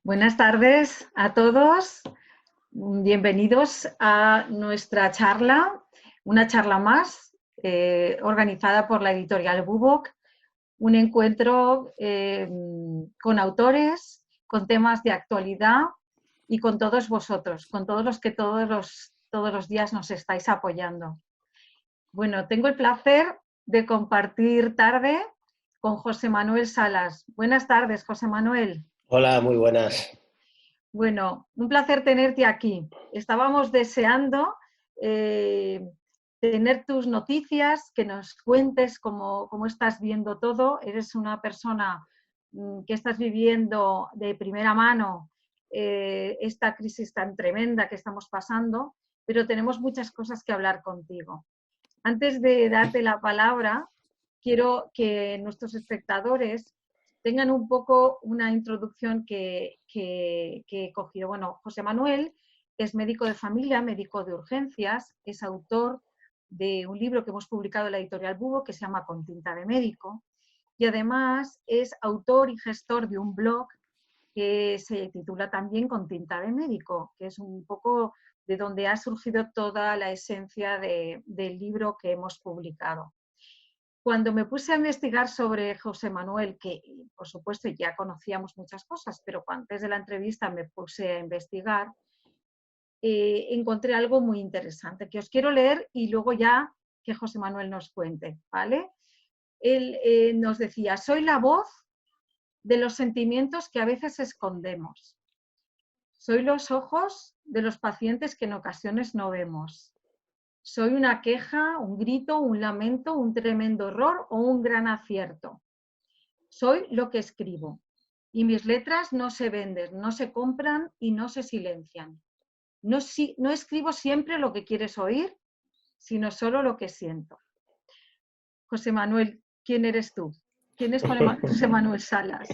Buenas tardes a todos. Bienvenidos a nuestra charla, una charla más organizada por la editorial Bubok, un encuentro con autores, con temas de actualidad y con todos vosotros, con todos los que todos los días nos estáis apoyando. Bueno, tengo el placer de compartir tarde con José Manuel Salas. Buenas tardes, José Manuel. Hola, muy buenas. Bueno, un placer tenerte aquí. Estábamos deseando eh, tener tus noticias, que nos cuentes cómo estás viendo todo. Eres una persona que estás viviendo de primera mano esta crisis tan tremenda que estamos pasando, pero tenemos muchas cosas que hablar contigo. Antes de darte la palabra, quiero que nuestros espectadores tengan un poco una introducción que he cogido. Bueno, José Manuel es médico de familia, médico de urgencias, es autor de un libro que hemos publicado en la editorial Bubo que se llama Con tinta de médico, y además es autor y gestor de un blog que se titula también Con tinta de médico, que es un poco de donde ha surgido toda la esencia del libro que hemos publicado. Cuando me puse a investigar sobre José Manuel, que por supuesto ya conocíamos muchas cosas, pero antes de la entrevista me puse a investigar, encontré algo muy interesante que os quiero leer y luego ya que José Manuel nos cuente, ¿vale? Él nos decía: soy la voz de los sentimientos que a veces escondemos. Soy los ojos de los pacientes que en ocasiones no vemos. Soy una queja, un grito, un lamento, un tremendo error o un gran acierto. Soy lo que escribo. Y mis letras no se venden, no se compran y no se silencian. No escribo siempre lo que quieres oír, sino solo lo que siento. José Manuel, ¿quién eres tú? ¿Quién es José Manuel Salas?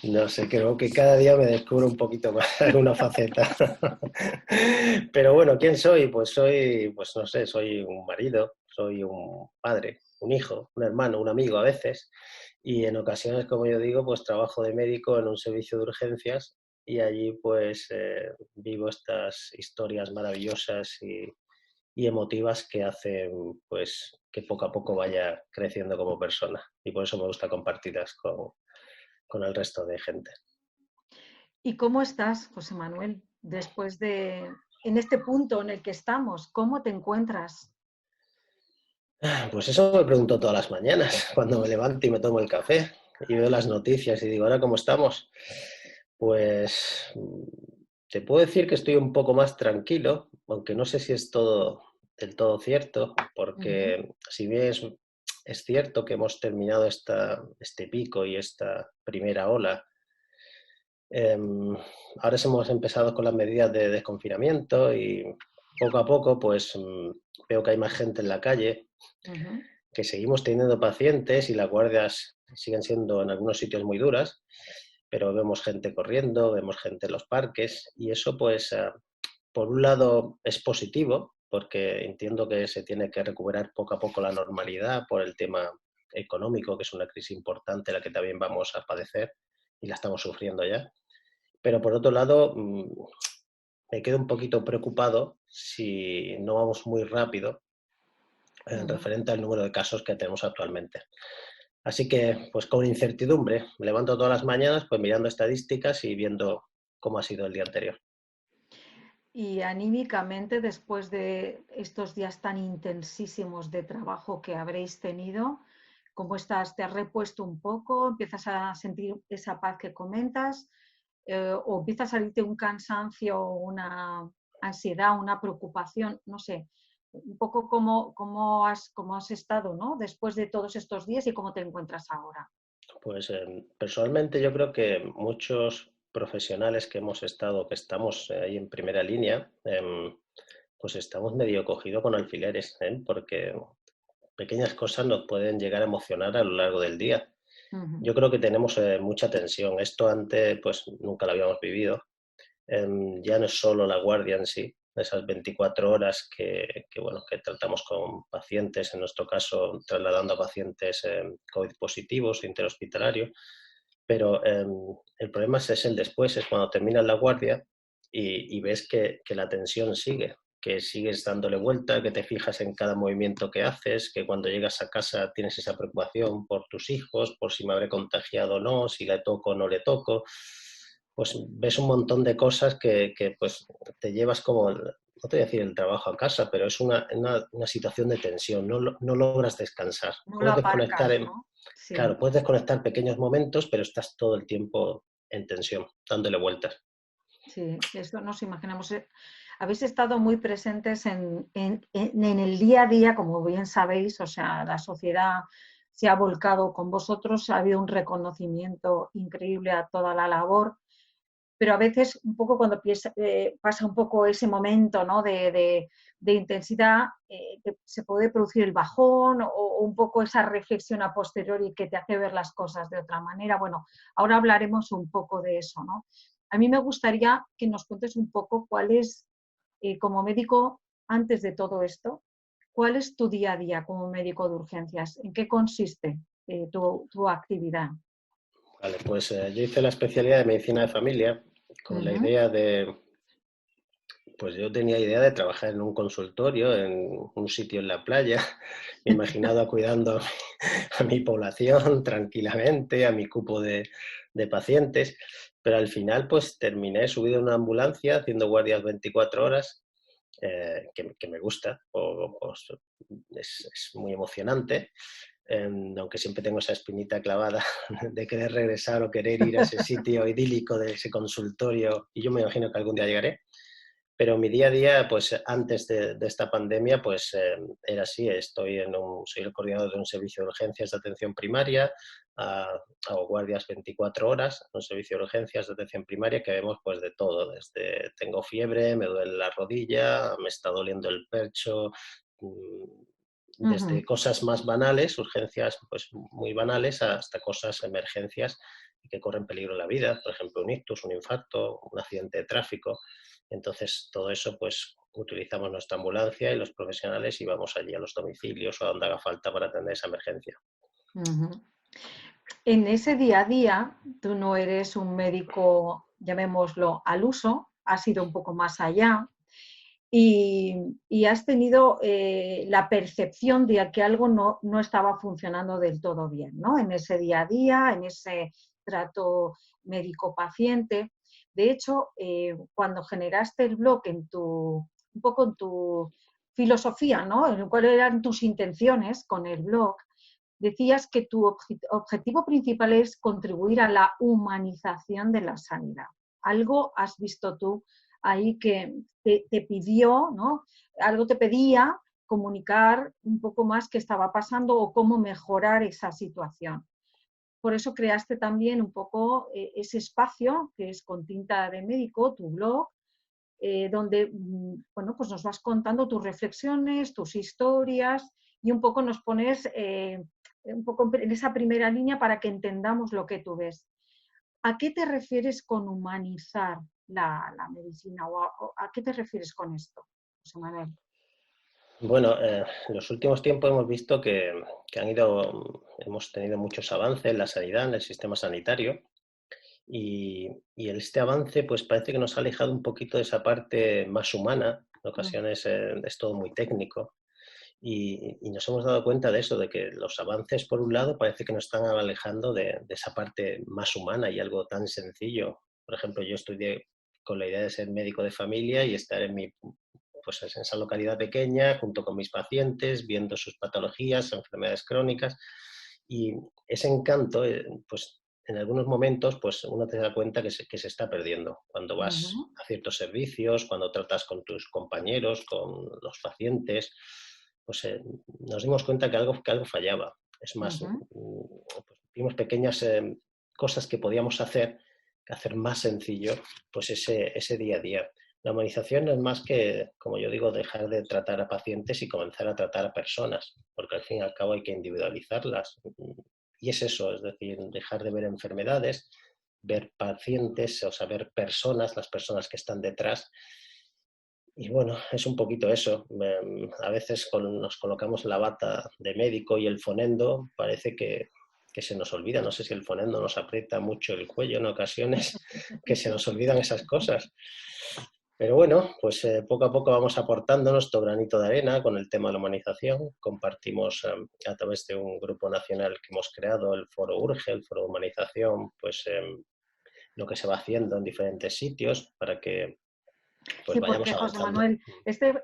No sé, creo que cada día me descubro un poquito más alguna faceta. Pero bueno, ¿quién soy? Pues no sé, soy un marido, soy un padre, un hijo, un hermano, un amigo a veces. Y en ocasiones, como yo digo, pues trabajo de médico en un servicio de urgencias y allí pues vivo estas historias maravillosas y emotivas que hacen pues que poco a poco vaya creciendo como persona, y por eso me gusta compartirlas con el resto de gente. ¿Y cómo estás, José Manuel, en este punto en el que estamos? ¿Cómo te encuentras? Pues eso me pregunto todas las mañanas, cuando me levanto y me tomo el café y veo las noticias y digo, ¿ahora cómo estamos? Pues te puedo decir que estoy un poco más tranquilo, aunque no sé si es todo del todo cierto, Ujú. porque si bien es cierto que hemos terminado este pico y esta primera ola. Ahora hemos empezado con las medidas de desconfinamiento y poco a poco pues veo que hay más gente en la calle, Ujú. que seguimos teniendo pacientes y las guardias siguen siendo en algunos sitios muy duras, pero vemos gente corriendo, vemos gente en los parques y eso pues por un lado es positivo porque entiendo que se tiene que recuperar poco a poco la normalidad por el tema económico, que es una crisis importante la que también vamos a padecer y la estamos sufriendo ya. Pero por otro lado, me quedo un poquito preocupado si no vamos muy rápido en Ujú. referente al número de casos que tenemos actualmente. Así que, pues con incertidumbre, me levanto todas las mañanas pues mirando estadísticas y viendo cómo ha sido el día anterior. Y anímicamente, después de estos días tan intensísimos de trabajo que habréis tenido, ¿cómo estás? ¿Te has repuesto un poco? ¿Empiezas a sentir esa paz que comentas? ¿O empieza a salirte un cansancio, una ansiedad, una preocupación? No sé, un poco cómo has estado, ¿no? Después de todos estos días y cómo te encuentras ahora. Pues personalmente yo creo que muchos profesionales que hemos estado, que estamos ahí en primera línea, pues estamos medio cogidos con alfileres, ¿eh? Porque pequeñas cosas nos pueden llegar a emocionar a lo largo del día. Ujú. Yo creo que tenemos mucha tensión. Esto antes pues nunca lo habíamos vivido. Ya no es solo la guardia en sí, esas 24 horas bueno, que tratamos con pacientes, en nuestro caso trasladando a pacientes COVID positivos, interhospitalarios, Pero el problema es el después, es cuando terminas la guardia y ves que la tensión sigue, que sigues dándole vuelta, que te fijas en cada movimiento que haces, que cuando llegas a casa tienes esa preocupación por tus hijos, por si me habré contagiado o no, si le toco o no le toco. Pues ves un montón de cosas que pues te llevas como, no te voy a decir el trabajo a casa, pero es una situación de tensión, no logras descansar. No lo Puedes desconectar aparcas, ¿no? Sí, claro, puedes desconectar pequeños momentos, pero estás todo el tiempo en tensión, dándole vueltas. sí, eso nos imaginamos. Habéis estado muy presentes en el día a día, como bien sabéis, o sea, la sociedad se ha volcado con vosotros, ha habido un reconocimiento increíble a toda la labor, pero a veces un poco cuando pasa un poco ese momento, ¿no? de intensidad, que se puede producir el bajón o un poco esa reflexión a posteriori que te hace ver las cosas de otra manera. Bueno, ahora hablaremos un poco de eso, ¿no? A mí me gustaría que nos cuentes un poco cuál es, como médico, antes de todo esto, cuál es tu día a día como médico de urgencias, en qué consiste tu actividad. Vale, pues yo hice la especialidad de medicina de familia con la Ujú. idea de, pues yo tenía idea de trabajar en un consultorio, en un sitio en la playa, me imaginaba cuidando a mi población tranquilamente, a mi cupo de pacientes, pero al final pues terminé subido en una ambulancia haciendo guardias 24 horas, que me gusta, es muy emocionante, aunque siempre tengo esa espinita clavada de querer regresar o querer ir a ese sitio idílico de ese consultorio, y yo me imagino que algún día llegaré. Pero mi día a día, pues antes de esta pandemia, pues era así. Soy el coordinador de un servicio de urgencias de atención primaria, hago guardias 24 horas, un servicio de urgencias de atención primaria que vemos pues de todo, desde tengo fiebre, me duele la rodilla, me está doliendo el pecho, desde Ujú. cosas más banales, urgencias pues muy banales, hasta cosas, emergencias que corren peligro la vida, por ejemplo un ictus, un infarto, un accidente de tráfico. Entonces, todo eso, pues utilizamos nuestra ambulancia y los profesionales y vamos allí a los domicilios o a donde haga falta para atender esa emergencia. Ujú. En ese día a día, tú no eres un médico, llamémoslo, al uso, has ido un poco más allá y has tenido la percepción de que algo no estaba funcionando del todo bien, ¿no? En ese día a día, en ese trato médico-paciente. De hecho, cuando generaste el blog un poco en tu filosofía, ¿no? En cuáles eran tus intenciones con el blog, decías que tu objetivo principal es contribuir a la humanización de la sanidad. Algo has visto tú ahí que te pidió, ¿no? Algo te pedía comunicar un poco más qué estaba pasando o cómo mejorar esa situación. Por eso creaste también un poco ese espacio que es con tinta de médico, tu blog, donde bueno, pues nos vas contando tus reflexiones, tus historias y un poco nos pones un poco en esa primera línea para que entendamos lo que tú ves. ¿A qué te refieres con humanizar la medicina o a qué te refieres con esto, José Manuel? Bueno, en los últimos tiempos hemos visto que hemos tenido muchos avances en la sanidad, en el sistema sanitario, y este avance pues parece que nos ha alejado un poquito de esa parte más humana. En ocasiones es todo muy técnico. Y nos hemos dado cuenta de eso, de que los avances, por un lado, parece que nos están alejando de esa parte más humana y algo tan sencillo. Por ejemplo, yo estudié con la idea de ser médico de familia y estar pues en esa localidad pequeña, junto con mis pacientes, viendo sus patologías, enfermedades crónicas. Y ese encanto, pues en algunos momentos, pues uno te da cuenta que se está perdiendo cuando Uh -huh, vas a ciertos servicios, cuando tratas con tus compañeros, con los pacientes, pues nos dimos cuenta que algo fallaba. Es uh más, -huh, pues, vimos pequeñas cosas que podíamos hacer más sencillo pues ese día a día. La humanización no es más que, como yo digo, dejar de tratar a pacientes y comenzar a tratar a personas, porque al fin y al cabo hay que individualizarlas. Y es eso, es decir, dejar de ver enfermedades, ver pacientes, o sea, ver personas, las personas que están detrás. Y bueno, es un poquito eso. A veces nos colocamos la bata de médico y el fonendo, parece que se nos olvida. No sé si el fonendo nos aprieta mucho el cuello en ocasiones, que se nos olvidan esas cosas. Pero bueno, pues poco a poco vamos aportando nuestro granito de arena con el tema de la humanización. Compartimos a través de un grupo nacional que hemos creado, el Foro Urge, el Foro de Humanización, pues lo que se va haciendo en diferentes sitios para que pues Sí, vayamos porque José avanzando. Manuel,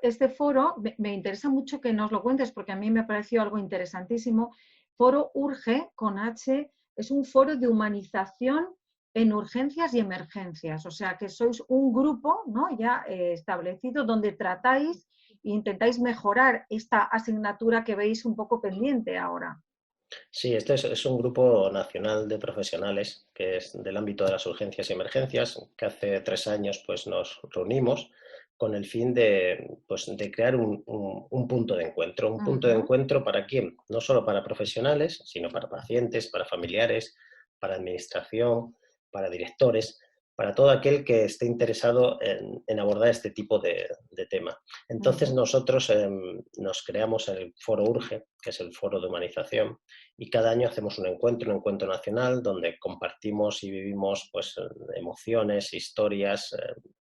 este foro me interesa mucho que nos lo cuentes porque a mí me ha parecido algo interesantísimo. Foro Urge con H es un foro de humanización en urgencias y emergencias, o sea que sois un grupo, ¿no?, ya establecido donde tratáis e intentáis mejorar esta asignatura que veis un poco pendiente ahora. Sí, este es un grupo nacional de profesionales que es del ámbito de las urgencias y emergencias, que hace 3 años pues, nos reunimos con el fin de, pues, de crear un punto de encuentro. ¿Un punto de encuentro para quién? No solo para profesionales, sino para pacientes, para familiares, para administración, para directores, para todo aquel que esté interesado en abordar este tipo de tema. Entonces nosotros nos creamos el Foro Urge, que es el Foro de Humanización, y cada año hacemos un encuentro nacional donde compartimos y vivimos pues, emociones, historias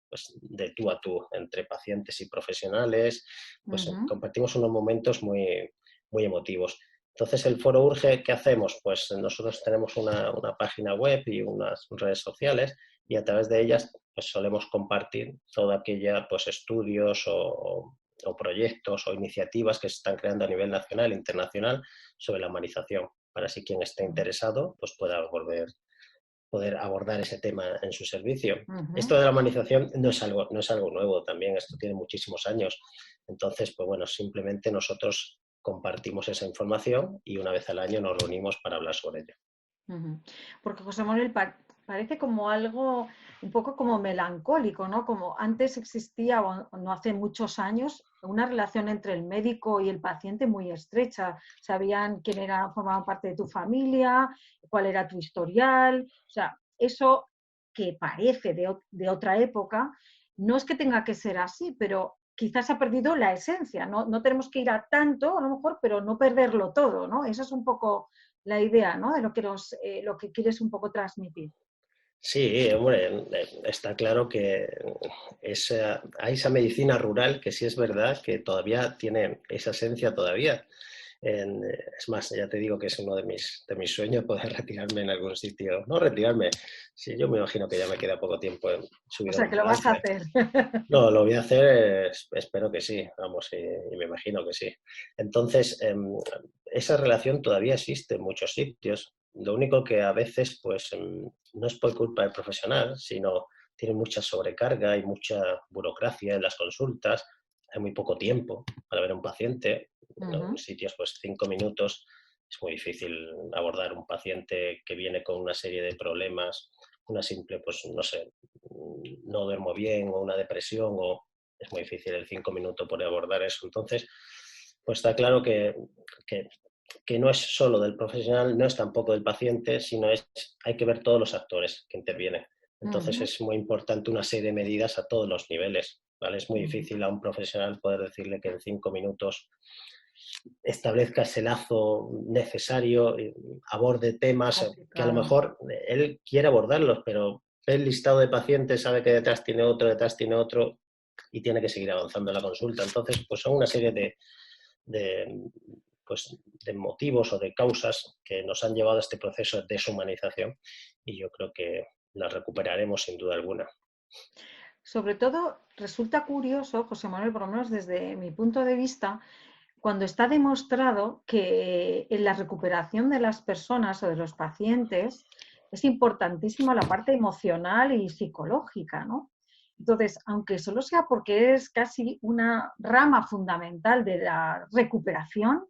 pues, de tú a tú entre pacientes y profesionales, pues compartimos unos momentos muy, muy emotivos. Entonces, el Foro Urge, ¿qué hacemos? Pues nosotros tenemos una página web y unas redes sociales y a través de ellas pues, solemos compartir toda aquella pues, estudios o proyectos o iniciativas que se están creando a nivel nacional e internacional sobre la humanización, para así quien esté interesado pues pueda poder abordar ese tema en su servicio. Esto de la humanización no es algo nuevo también, esto tiene muchísimos años. Entonces, pues bueno, simplemente nosotros compartimos esa información y una vez al año nos reunimos para hablar sobre ello. Porque José Manuel parece como algo un poco como melancólico, ¿no? Como antes existía, o no hace muchos años, una relación entre el médico y el paciente muy estrecha. Sabían quién era, formaban parte de tu familia, cuál era tu historial. O sea, eso que parece de otra época, no es que tenga que ser así, pero quizás se ha perdido la esencia. No tenemos que ir a tanto, a lo mejor, pero no perderlo todo, ¿no? Eso es un poco la idea, ¿no?, de lo que quieres un poco transmitir. Sí, hombre, está claro que hay esa medicina rural que sí es verdad que todavía tiene esa esencia todavía. Es más, ya te digo que es uno de mis sueños poder retirarme en algún sitio. No retirarme, sí, yo me imagino que ya me queda poco tiempo en O subir a sea, una que lo vas a ambulancia. hacer. No, lo voy a hacer, espero que sí, vamos, y me imagino que sí. Entonces, esa relación todavía existe en muchos sitios. Lo único que a veces, pues, no es por culpa del profesional, sino tiene mucha sobrecarga y mucha burocracia en las consultas. Hay muy poco tiempo para ver a un paciente. En algunos sitios, pues, 5 minutos. Es muy difícil abordar un paciente que viene con una serie de problemas, una simple, pues, no sé, no duermo bien o una depresión o es muy difícil el 5 minutos por abordar eso. Entonces, pues está claro que, que no es solo del profesional, no es tampoco del paciente, sino hay que ver todos los actores que intervienen. Entonces es muy importante una serie de medidas a todos los niveles. ¿Vale? Es muy difícil a un profesional poder decirle que en 5 minutos establezca ese lazo necesario, aborde temas que a lo Complicado. mejor él quiere abordarlos, pero el listado de pacientes sabe que detrás tiene otro y tiene que seguir avanzando en la consulta. Entonces, pues son una serie de, pues, de motivos o de causas que nos han llevado a este proceso de deshumanización y yo creo que la recuperaremos sin duda alguna. Sobre todo, resulta curioso, José Manuel, por lo menos desde mi punto de vista, cuando está demostrado que en la recuperación de las personas o de los pacientes es importantísima la parte emocional y psicológica, ¿no? Entonces, aunque solo sea porque es casi una rama fundamental de la recuperación,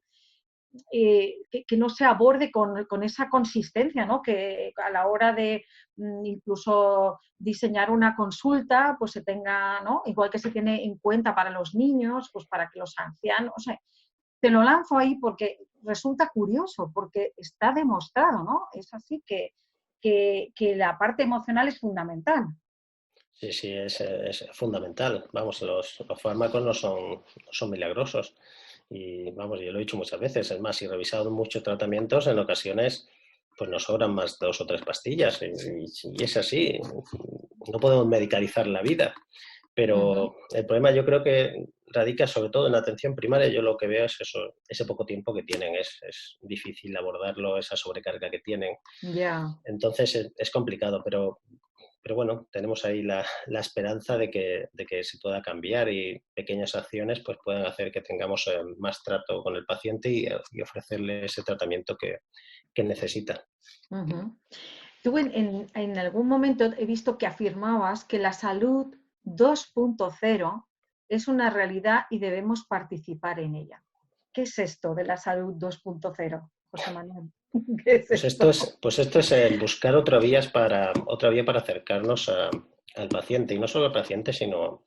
que no se aborde con esa consistencia, ¿no? Que a la hora de incluso diseñar una consulta, pues se tenga, ¿no?, igual que se tiene en cuenta para los niños, pues para que los ancianos, o sea, te lo lanzo ahí porque resulta curioso, porque está demostrado, ¿no? Es así que la parte emocional es fundamental. Sí, sí, es fundamental. Vamos, los fármacos no son milagrosos. Y vamos, yo lo he dicho muchas veces. Es más, he revisado muchos tratamientos, en ocasiones pues nos sobran más 2 o 3 pastillas y es así. No podemos medicalizar la vida. Ujú. Pero el problema yo creo que radica sobre todo en la atención primaria. Yo lo que veo es eso, ese poco tiempo que tienen, es difícil abordarlo, esa sobrecarga que tienen. Ya. Entonces es complicado, pero bueno, tenemos ahí la esperanza de que se pueda cambiar y pequeñas acciones pues puedan hacer que tengamos más trato con el paciente y ofrecerle ese tratamiento que necesita. Ujú. Tú en algún momento he visto que afirmabas que la salud 2.0 es una realidad y debemos participar en ella. ¿Qué es esto de la salud 2.0, José Manuel? ¿Qué es esto? Pues esto es el buscar otra vía para acercarnos al paciente, y no solo al paciente, sino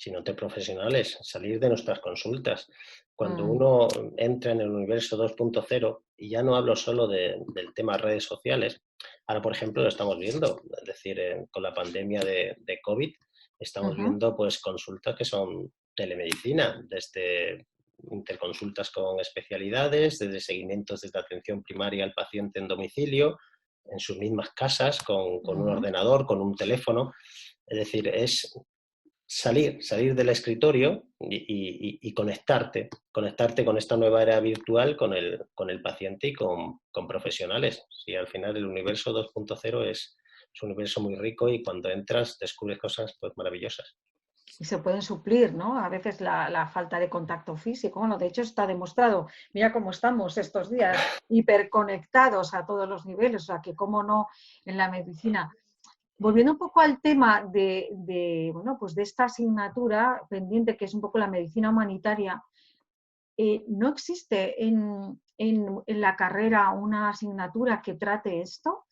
entre profesionales, salir de nuestras consultas. Cuando Mm, uno entra en el universo 2.0, y ya no hablo solo del tema redes sociales, ahora por ejemplo lo estamos viendo, es decir, con la pandemia de COVID, estamos ujú, viendo pues consultas que son telemedicina, desde interconsultas con especialidades, desde seguimientos desde atención primaria al paciente en domicilio, en sus mismas casas, con un ujú. ordenador, con un teléfono. Es decir, es salir del escritorio y conectarte con esta nueva era virtual, con el paciente y con profesionales. Sí, al final el universo 2.0 es un universo muy rico y cuando entras descubres cosas pues maravillosas. Y se pueden suplir, ¿no? A veces la falta de contacto físico. Bueno, de hecho está demostrado. Mira cómo estamos estos días, hiperconectados a todos los niveles. O sea, que cómo no en la medicina. Volviendo un poco al tema bueno, pues de esta asignatura pendiente, que es un poco la medicina humanitaria, ¿no existe en la carrera una asignatura que trate esto?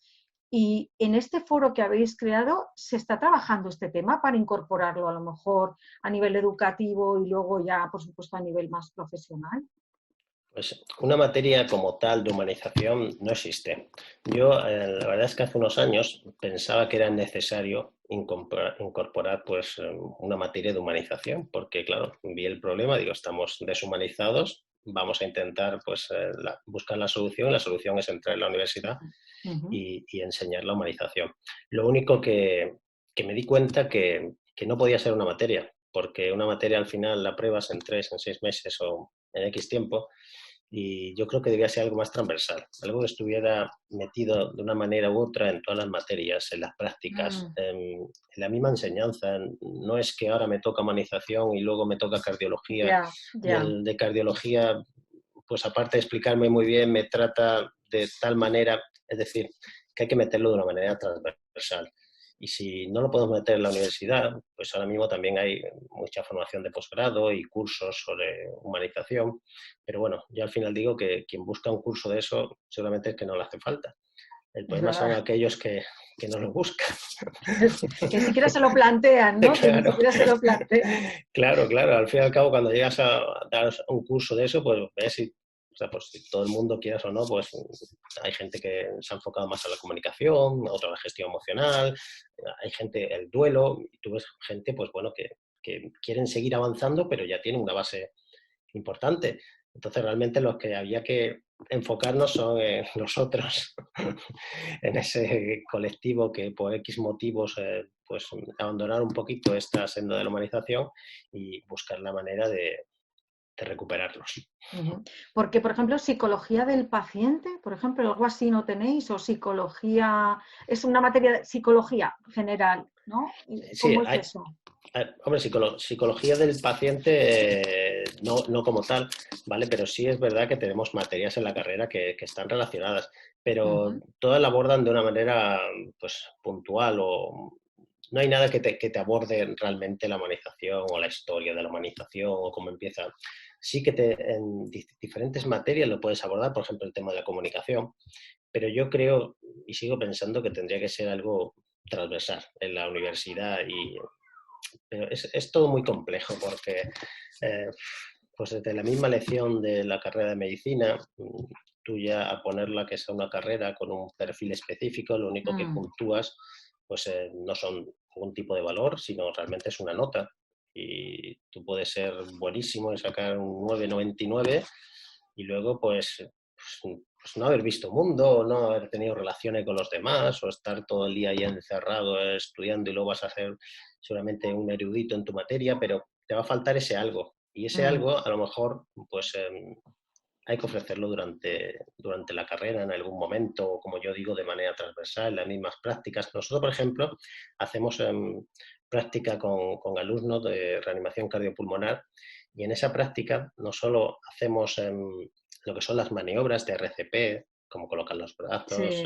Y en este foro que habéis creado, ¿se está trabajando este tema para incorporarlo a lo mejor a nivel educativo y luego ya, por supuesto, a nivel más profesional? Pues una materia como tal de humanización no existe. Yo, la verdad es que hace unos años pensaba que era necesario incorporar pues una materia de humanización, porque claro, vi el problema, digo, estamos deshumanizados, vamos a intentar pues buscar la solución. La solución es entrar en la universidad Ujú. y enseñar la humanización. Lo único que me di cuenta que no podía ser una materia, porque una materia al final la pruebas en 3, en 6 meses o en X tiempo, y yo creo que debía ser algo más transversal, algo que estuviera metido de una manera u otra en todas las materias, en las prácticas, Mm, en la misma enseñanza. No es que ahora me toca humanización y luego me toca cardiología, ya, y ya. el de cardiología, pues aparte de explicarme muy bien, me trata de tal manera, es decir, que hay que meterlo de una manera transversal. Y si no lo podemos meter en la universidad, pues ahora mismo también hay mucha formación de posgrado y cursos sobre humanización. Pero bueno, yo al final digo que quien busca un curso de eso seguramente es que no le hace falta. El Es problema son verdad. aquellos que no lo buscan. Que ni siquiera se lo plantean, ¿no? Que ni Claro, siquiera se lo plantean. claro. Al fin y al cabo, cuando llegas a dar un curso de eso, pues ves si, o sea, pues si todo el mundo, quieras o no, pues hay gente que se ha enfocado más a la comunicación, otra a la gestión emocional, hay gente, el duelo, y tú ves gente, pues bueno, que quieren seguir avanzando, pero ya tienen una base importante. Entonces, realmente los que había que enfocarnos son nosotros, en ese colectivo que por X motivos pues abandonar un poquito esta senda de la humanización y buscar la manera de recuperarlos. Ujú. Porque, por ejemplo, psicología del paciente, por ejemplo, algo así no tenéis, o psicología, es una materia de psicología general, ¿no? Sí, ¿Cómo es eso? hombre, psicología del paciente no como tal, ¿vale? Pero sí es verdad que tenemos materias en la carrera que están relacionadas, pero Ujú. todas la abordan de una manera pues puntual, o no hay nada que te aborde realmente la humanización o la historia de la humanización o cómo empieza. Sí que en diferentes materias lo puedes abordar, por ejemplo, el tema de la comunicación, pero yo creo y sigo pensando que tendría que ser algo transversal en la universidad. Pero es todo muy complejo porque eh, pues desde la misma lección de la carrera de medicina, tú ya a ponerla que sea una carrera con un perfil específico, lo único que Mm, puntúas pues no son ningún tipo de valor, sino realmente es una nota. Y tú puedes ser buenísimo y sacar un 9,99 y luego pues pues no haber visto mundo, o no haber tenido relaciones con los demás, o estar todo el día ahí encerrado estudiando y luego vas a ser seguramente un erudito en tu materia, pero te va a faltar ese algo. Y ese algo, a lo mejor, pues hay que ofrecerlo durante la carrera en algún momento, o como yo digo, de manera transversal, las mismas prácticas. Nosotros, por ejemplo, hacemos práctica con alumnos de reanimación cardiopulmonar y en esa práctica no solo hacemos lo que son las maniobras de RCP, como colocar los brazos, Sí.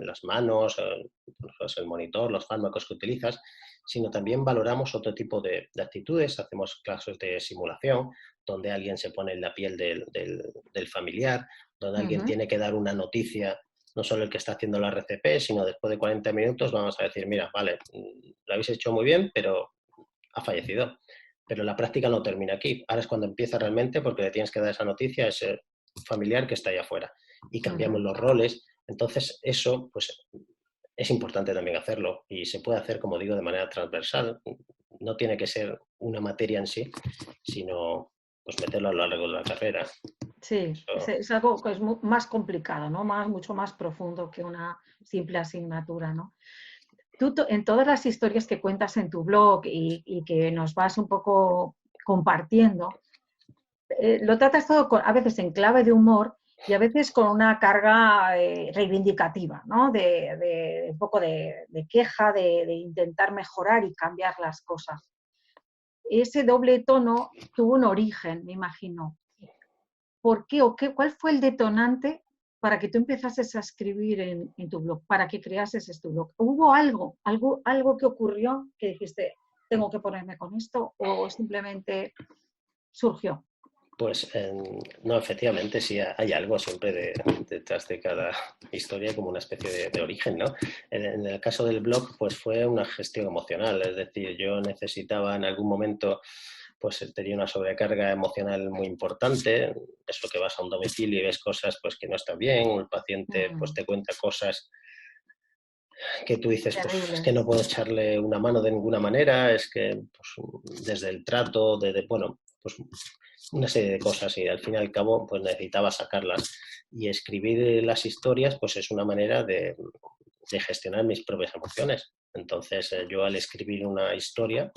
las manos, el monitor, los fármacos que utilizas, sino también valoramos otro tipo de actitudes, hacemos clases de simulación, donde alguien se pone en la piel del familiar, donde alguien tiene que dar una noticia, no solo el que está haciendo la RCP, sino después de 40 minutos vamos a decir, mira, vale, lo habéis hecho muy bien, pero ha fallecido. Pero la práctica no termina aquí. Ahora es cuando empieza realmente porque le tienes que dar esa noticia a ese familiar que está allá afuera. Y cambiamos los roles. Entonces, eso, pues, es importante también hacerlo. Y se puede hacer, como digo, de manera transversal. No tiene que ser una materia en sí, sino pues meterlo a lo largo de la carrera. Sí, es algo que es más complicado, ¿no? Mucho más profundo que una simple asignatura, ¿no? Tú, en todas las historias que cuentas en tu blog y que nos vas un poco compartiendo, lo tratas todo a veces en clave de humor y a veces con una carga reivindicativa, ¿no? Un poco de queja, de intentar mejorar y cambiar las cosas. Ese doble tono tuvo un origen, me imagino. ¿Por qué o cuál fue el detonante para que tú empezases a escribir en tu blog, para que creases este blog? ¿Hubo algo que ocurrió que dijiste, tengo que ponerme con esto o simplemente surgió? Pues no, efectivamente, sí hay algo siempre detrás de cada historia como una especie de origen, ¿no? En el caso del blog, pues fue una gestión emocional, es decir, yo necesitaba en algún momento, pues tenía una sobrecarga emocional muy importante, eso que vas a un domicilio y ves cosas pues que no están bien, el paciente pues te cuenta cosas que tú dices, pues es que Terribles. no puedo echarle una mano de ninguna manera, es que pues, desde el trato, bueno, pues una serie de cosas y al fin y al cabo pues necesitaba sacarlas y escribir las historias pues es una manera de gestionar mis propias emociones. Entonces yo al escribir una historia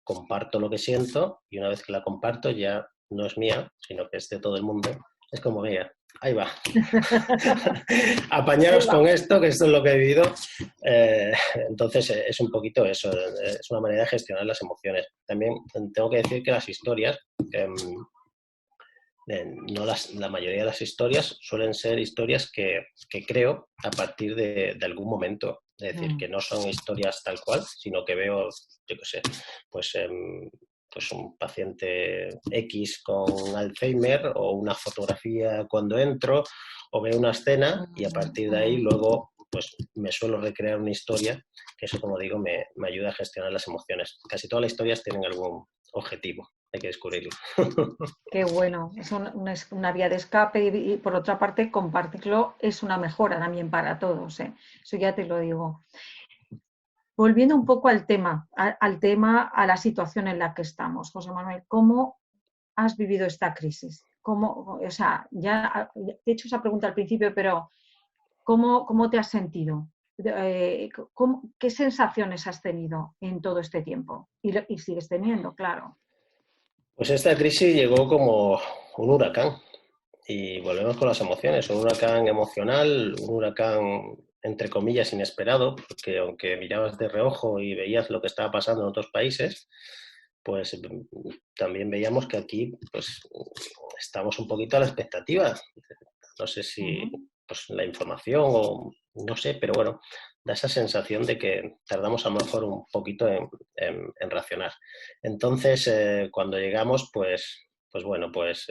comparto lo que siento y una vez que la comparto ya no es mía, sino que es de todo el mundo. Es como, mira, ahí va. Ahí Apañaros va. con esto, que esto es lo que he vivido. Entonces es un poquito eso, es una manera de gestionar las emociones. También tengo que decir que las historias, no la mayoría de las historias suelen ser historias que creo a partir de algún momento. Es decir, que no son historias tal cual, sino que veo, yo qué sé, pues, pues un paciente X con Alzheimer o una fotografía cuando entro o veo una escena y a partir de ahí luego pues me suelo recrear una historia que eso, como digo, me ayuda a gestionar las emociones. Casi todas las historias tienen algún objetivo, hay que descubrirlo. Qué bueno, es una vía de escape y por otra parte compartirlo es una mejora también para todos, ¿eh? Eso ya te lo digo. Volviendo un poco al tema, a la situación en la que estamos, José Manuel, ¿cómo has vivido esta crisis? O sea, ya te he hecho esa pregunta al principio, pero ¿cómo te has sentido? ¿Qué sensaciones has tenido en todo este tiempo? Y sigues teniendo, claro. Pues esta crisis llegó como un huracán y volvemos con las emociones, un huracán emocional, un huracán entre comillas inesperado, porque aunque mirabas de reojo y veías lo que estaba pasando en otros países, pues también veíamos que aquí pues estamos un poquito a la expectativa. No sé si pues, la información o no sé, pero bueno, da esa sensación de que tardamos a lo mejor un poquito en reaccionar. Entonces, cuando llegamos, pues bueno, pues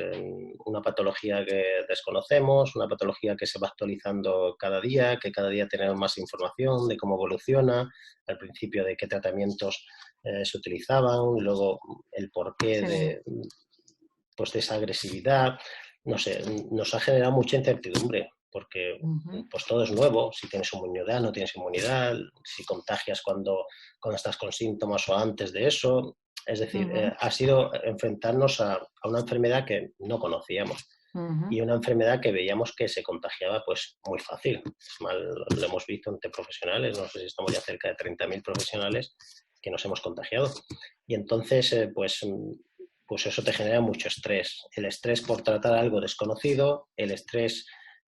una patología que desconocemos, una patología que se va actualizando cada día, que cada día tenemos más información de cómo evoluciona, al principio de qué tratamientos se utilizaban, luego el porqué Sí. pues de esa agresividad, no sé, nos ha generado mucha incertidumbre porque pues todo es nuevo, si tienes inmunidad, no tienes inmunidad, si contagias cuando estás con síntomas o antes de eso. Es decir, ha sido enfrentarnos a una enfermedad que no conocíamos. y una enfermedad que veíamos que se contagiaba pues muy fácil. Lo hemos visto entre profesionales, no sé si estamos ya cerca de 30.000 profesionales que nos hemos contagiado. Y entonces, pues eso te genera mucho estrés. El estrés por tratar algo desconocido, el estrés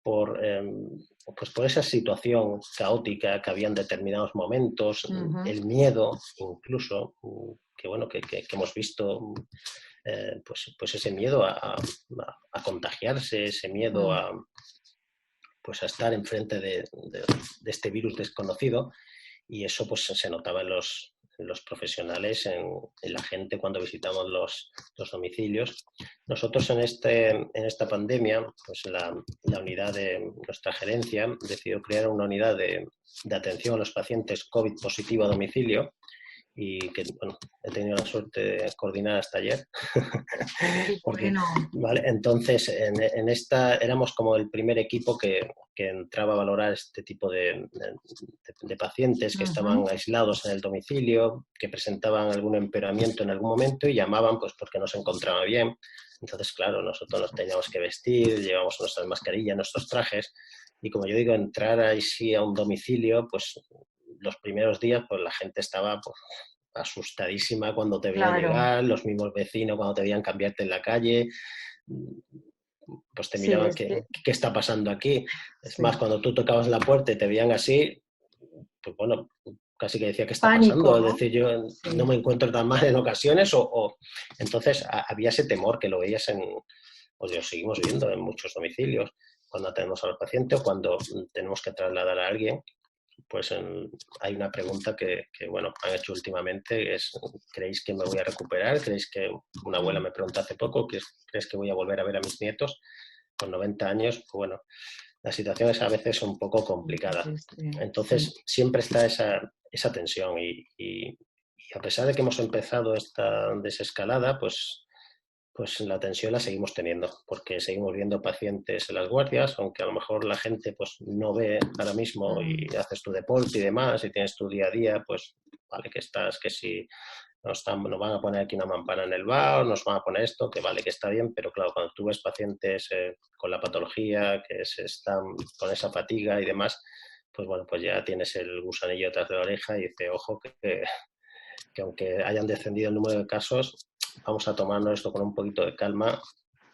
pues por esa situación caótica que había en determinados momentos, el miedo incluso, que bueno, que hemos visto, pues ese miedo a contagiarse, ese miedo pues a estar enfrente de este virus desconocido, y eso pues se notaba en los profesionales, en la gente cuando visitamos los domicilios. Nosotros en esta pandemia, pues la unidad de nuestra gerencia decidió crear una unidad de atención a los pacientes COVID positivo a domicilio, y que, bueno, he tenido la suerte de coordinar hasta ayer. Porque, ¿vale? Entonces, en esta éramos como el primer equipo que entraba a valorar este tipo de pacientes que estaban aislados en el domicilio, que presentaban algún empeoramiento en algún momento y llamaban pues porque no se encontraba bien. Entonces, claro, nosotros nos teníamos que vestir, llevamos nuestras mascarillas, nuestros trajes, y como yo digo, entrar ahí sí a un domicilio, pues los primeros días pues la gente estaba pues asustadísima cuando te veían llegar, los mismos vecinos cuando te veían cambiarte en la calle, pues te miraban qué está pasando aquí. Es más, cuando tú tocabas la puerta y te veían así, pues bueno, casi que decía, ¿qué está pasando? ¿No? Es decir, yo no me encuentro tan mal en ocasiones, entonces había ese temor que lo veías pues lo seguimos viendo en muchos domicilios, cuando atendemos a los pacientes o cuando tenemos que trasladar a alguien. Pues hay una pregunta que, bueno, han hecho últimamente, es ¿creéis que me voy a recuperar? ¿Creéis que una abuela me preguntó hace poco, ¿crees que voy a volver a ver a mis nietos con 90 años? Pues bueno, la situación es a veces un poco complicada. Entonces siempre está esa tensión y a pesar de que hemos empezado esta desescalada, pues la tensión la seguimos teniendo, porque seguimos viendo pacientes en las guardias, aunque a lo mejor la gente pues no ve ahora mismo y haces tu deporte y demás, y tienes tu día a día, pues vale que estás, que si nos van a poner aquí una mampara en el bar, nos van a poner esto, que vale que está bien, pero claro, cuando tú ves pacientes con la patología, que se están con esa fatiga y demás, pues bueno, pues ya tienes el gusanillo detrás de la oreja y dice, ojo, que aunque hayan descendido el número de casos, vamos a tomarnos esto con un poquito de calma,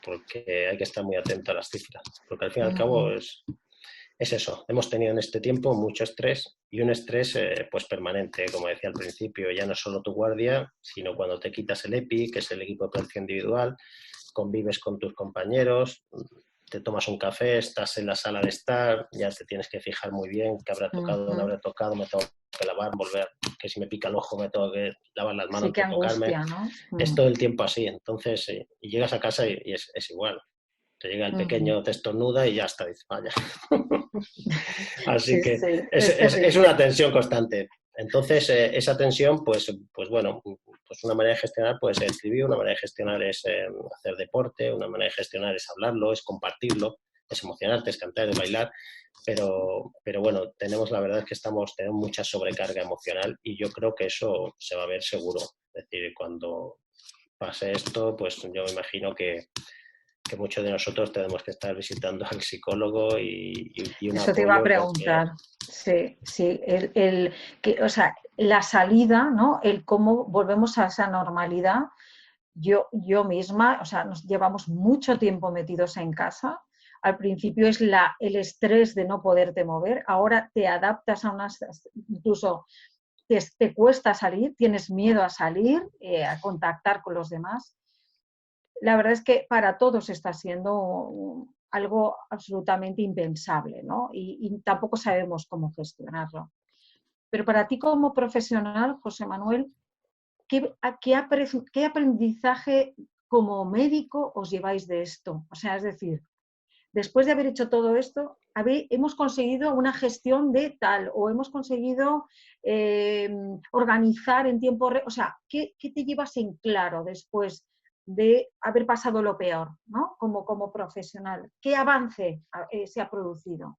porque hay que estar muy atento a las cifras, porque al fin y al cabo es eso. Hemos tenido en este tiempo mucho estrés, y un estrés pues permanente, como decía al principio, ya no es solo tu guardia, sino cuando te quitas el EPI, que es el equipo de protección individual, convives con tus compañeros, te tomas un café, estás en la sala de estar, ya te tienes que fijar muy bien qué habrá tocado, no habrá tocado, me tengo que lavar, volver, que si me pica el ojo me tengo que lavar las manos, qué angustia, ¿no? Es todo el tiempo así. Entonces, y llegas a casa y es igual. Te llega el pequeño, te estornuda y ya está, dices, vaya. Así que es una tensión constante. Entonces, esa tensión, pues bueno, pues una manera de gestionar puede ser escribir, una manera de gestionar es hacer deporte, una manera de gestionar es hablarlo, es compartirlo, es emocionarte, es cantar, es bailar, pero bueno, la verdad es que tenemos mucha sobrecarga emocional, y yo creo que eso se va a ver seguro. Es decir, cuando pase esto, pues yo me imagino que muchos de nosotros tenemos que estar visitando al psicólogo y un eso te iba a preguntar. Porque... Sí, o sea, la salida, ¿no? El cómo volvemos a esa normalidad. Yo misma, o sea, nos llevamos mucho tiempo metidos en casa. Al principio es el estrés de no poderte mover. Ahora te adaptas a incluso te cuesta salir, tienes miedo a salir, a contactar con los demás. La verdad es que para todos está siendo algo absolutamente impensable, ¿no? Y tampoco sabemos cómo gestionarlo. Pero para ti como profesional, José Manuel, ¿qué aprendizaje como médico os lleváis de esto? O sea, es decir, después de haber hecho todo esto, hemos conseguido una gestión de tal, o hemos conseguido organizar en tiempo real. O sea, ¿qué te llevas en claro después de haber pasado lo peor, ¿no? Como profesional? ¿Qué avance se ha producido?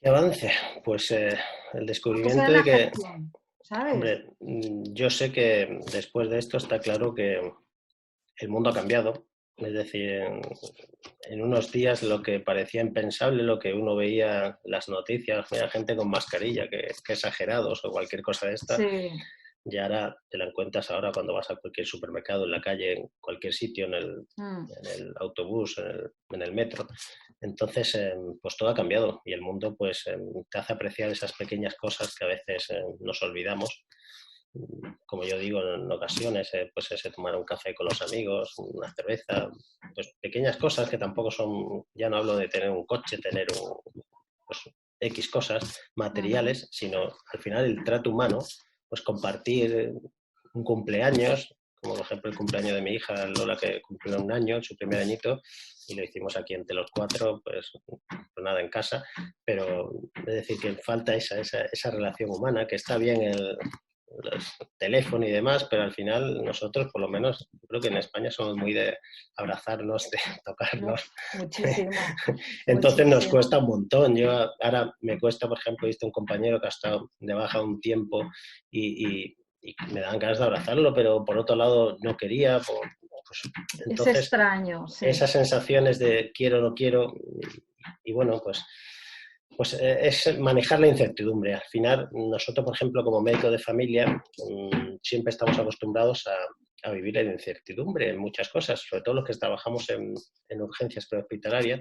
¿Qué avance? Pues el descubrimiento de que, ¿sabes? Hombre, yo sé que después de esto está claro que el mundo ha cambiado, Es decir, en unos días lo que parecía impensable, lo que uno veía en las noticias, veía gente con mascarilla, que exagerados o cualquier cosa de esta, Sí. ya ahora te la encuentras ahora cuando vas a cualquier supermercado, en la calle, en cualquier sitio, Mm. en el autobús, en el metro. Entonces, pues todo ha cambiado y el mundo pues te hace apreciar esas pequeñas cosas que a veces nos olvidamos. Como yo digo en ocasiones, pues ese tomar un café con los amigos, una cerveza, pues pequeñas cosas que tampoco son, ya no hablo de tener un coche, tener pues, X cosas Ujú. materiales, sino al final el trato humano, pues compartir un cumpleaños, como por ejemplo el cumpleaños de mi hija Lola, que cumplió un año, su primer añito, y lo hicimos aquí entre los cuatro, pues nada, en casa, pero es decir, que falta esa relación humana, que está bien el teléfono y demás, pero al final nosotros, por lo menos, creo que en España somos muy de abrazarnos, de tocarnos. Muchísimo, Entonces nos muchísimo. cuesta un montón. Yo ahora me cuesta, por ejemplo, he visto un compañero que ha estado de baja un tiempo y me dan ganas de abrazarlo, pero por otro lado no quería. Pues, Es entonces, extraño, sí. esas sensaciones de quiero, no quiero, y bueno, pues es manejar la incertidumbre. Al final, nosotros, por ejemplo, como médico de familia, siempre estamos acostumbrados a vivir en incertidumbre en muchas cosas, sobre todo los que trabajamos en urgencias prehospitalarias,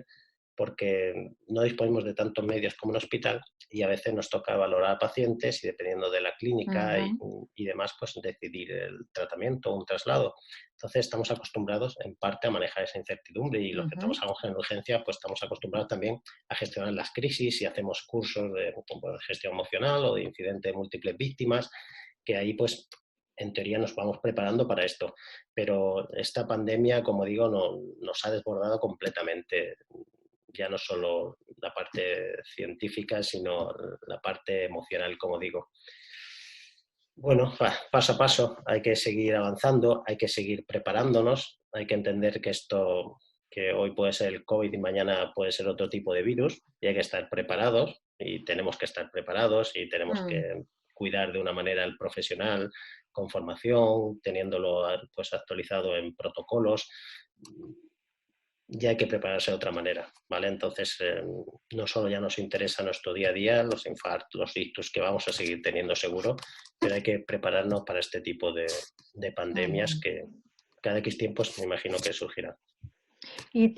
porque no disponemos de tantos medios como un hospital y a veces nos toca valorar a pacientes y dependiendo de la clínica Ujú, y demás, pues decidir el tratamiento o un traslado. Entonces estamos acostumbrados en parte a manejar esa incertidumbre y los que ujú. trabajamos en urgencia pues estamos acostumbrados también a gestionar las crisis y hacemos cursos de gestión emocional o de incidente de múltiples víctimas, que ahí pues en teoría nos vamos preparando para esto. Pero esta pandemia, como digo, nos ha desbordado completamente, ya no solo la parte científica, sino la parte emocional, como digo. Bueno, paso a paso, hay que seguir avanzando, hay que seguir preparándonos, hay que entender que esto, que hoy puede ser el COVID y mañana puede ser otro tipo de virus, y hay que estar preparados, y tenemos que estar preparados, y tenemos Mm. que cuidar de una manera el profesional, con formación, teniéndolo pues actualizado en protocolos, ya hay que prepararse de otra manera, ¿vale? Entonces, no solo ya nos interesa nuestro día a día, los infartos, los ictus que vamos a seguir teniendo seguro, pero hay que prepararnos para este tipo de pandemias Ujú. que cada X tiempos me imagino que surgirán. Y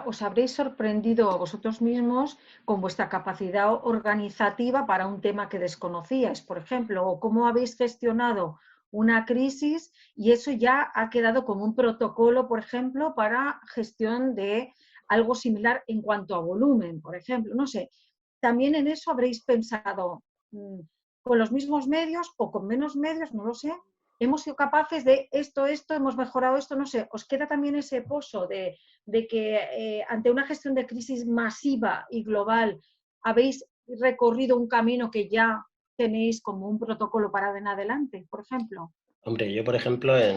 os habréis sorprendido a vosotros mismos con vuestra capacidad organizativa para un tema que desconocíais, por ejemplo, o cómo habéis gestionado una crisis y eso ya ha quedado como un protocolo, por ejemplo, para gestión de algo similar en cuanto a volumen, por ejemplo. No sé, también en eso habréis pensado con los mismos medios o con menos medios, no lo sé. Hemos sido capaces de esto, hemos mejorado esto, no sé, os queda también ese pozo de que ante una gestión de crisis masiva y global habéis recorrido un camino que ya tenéis como un protocolo para en adelante, por ejemplo. Hombre, yo por ejemplo en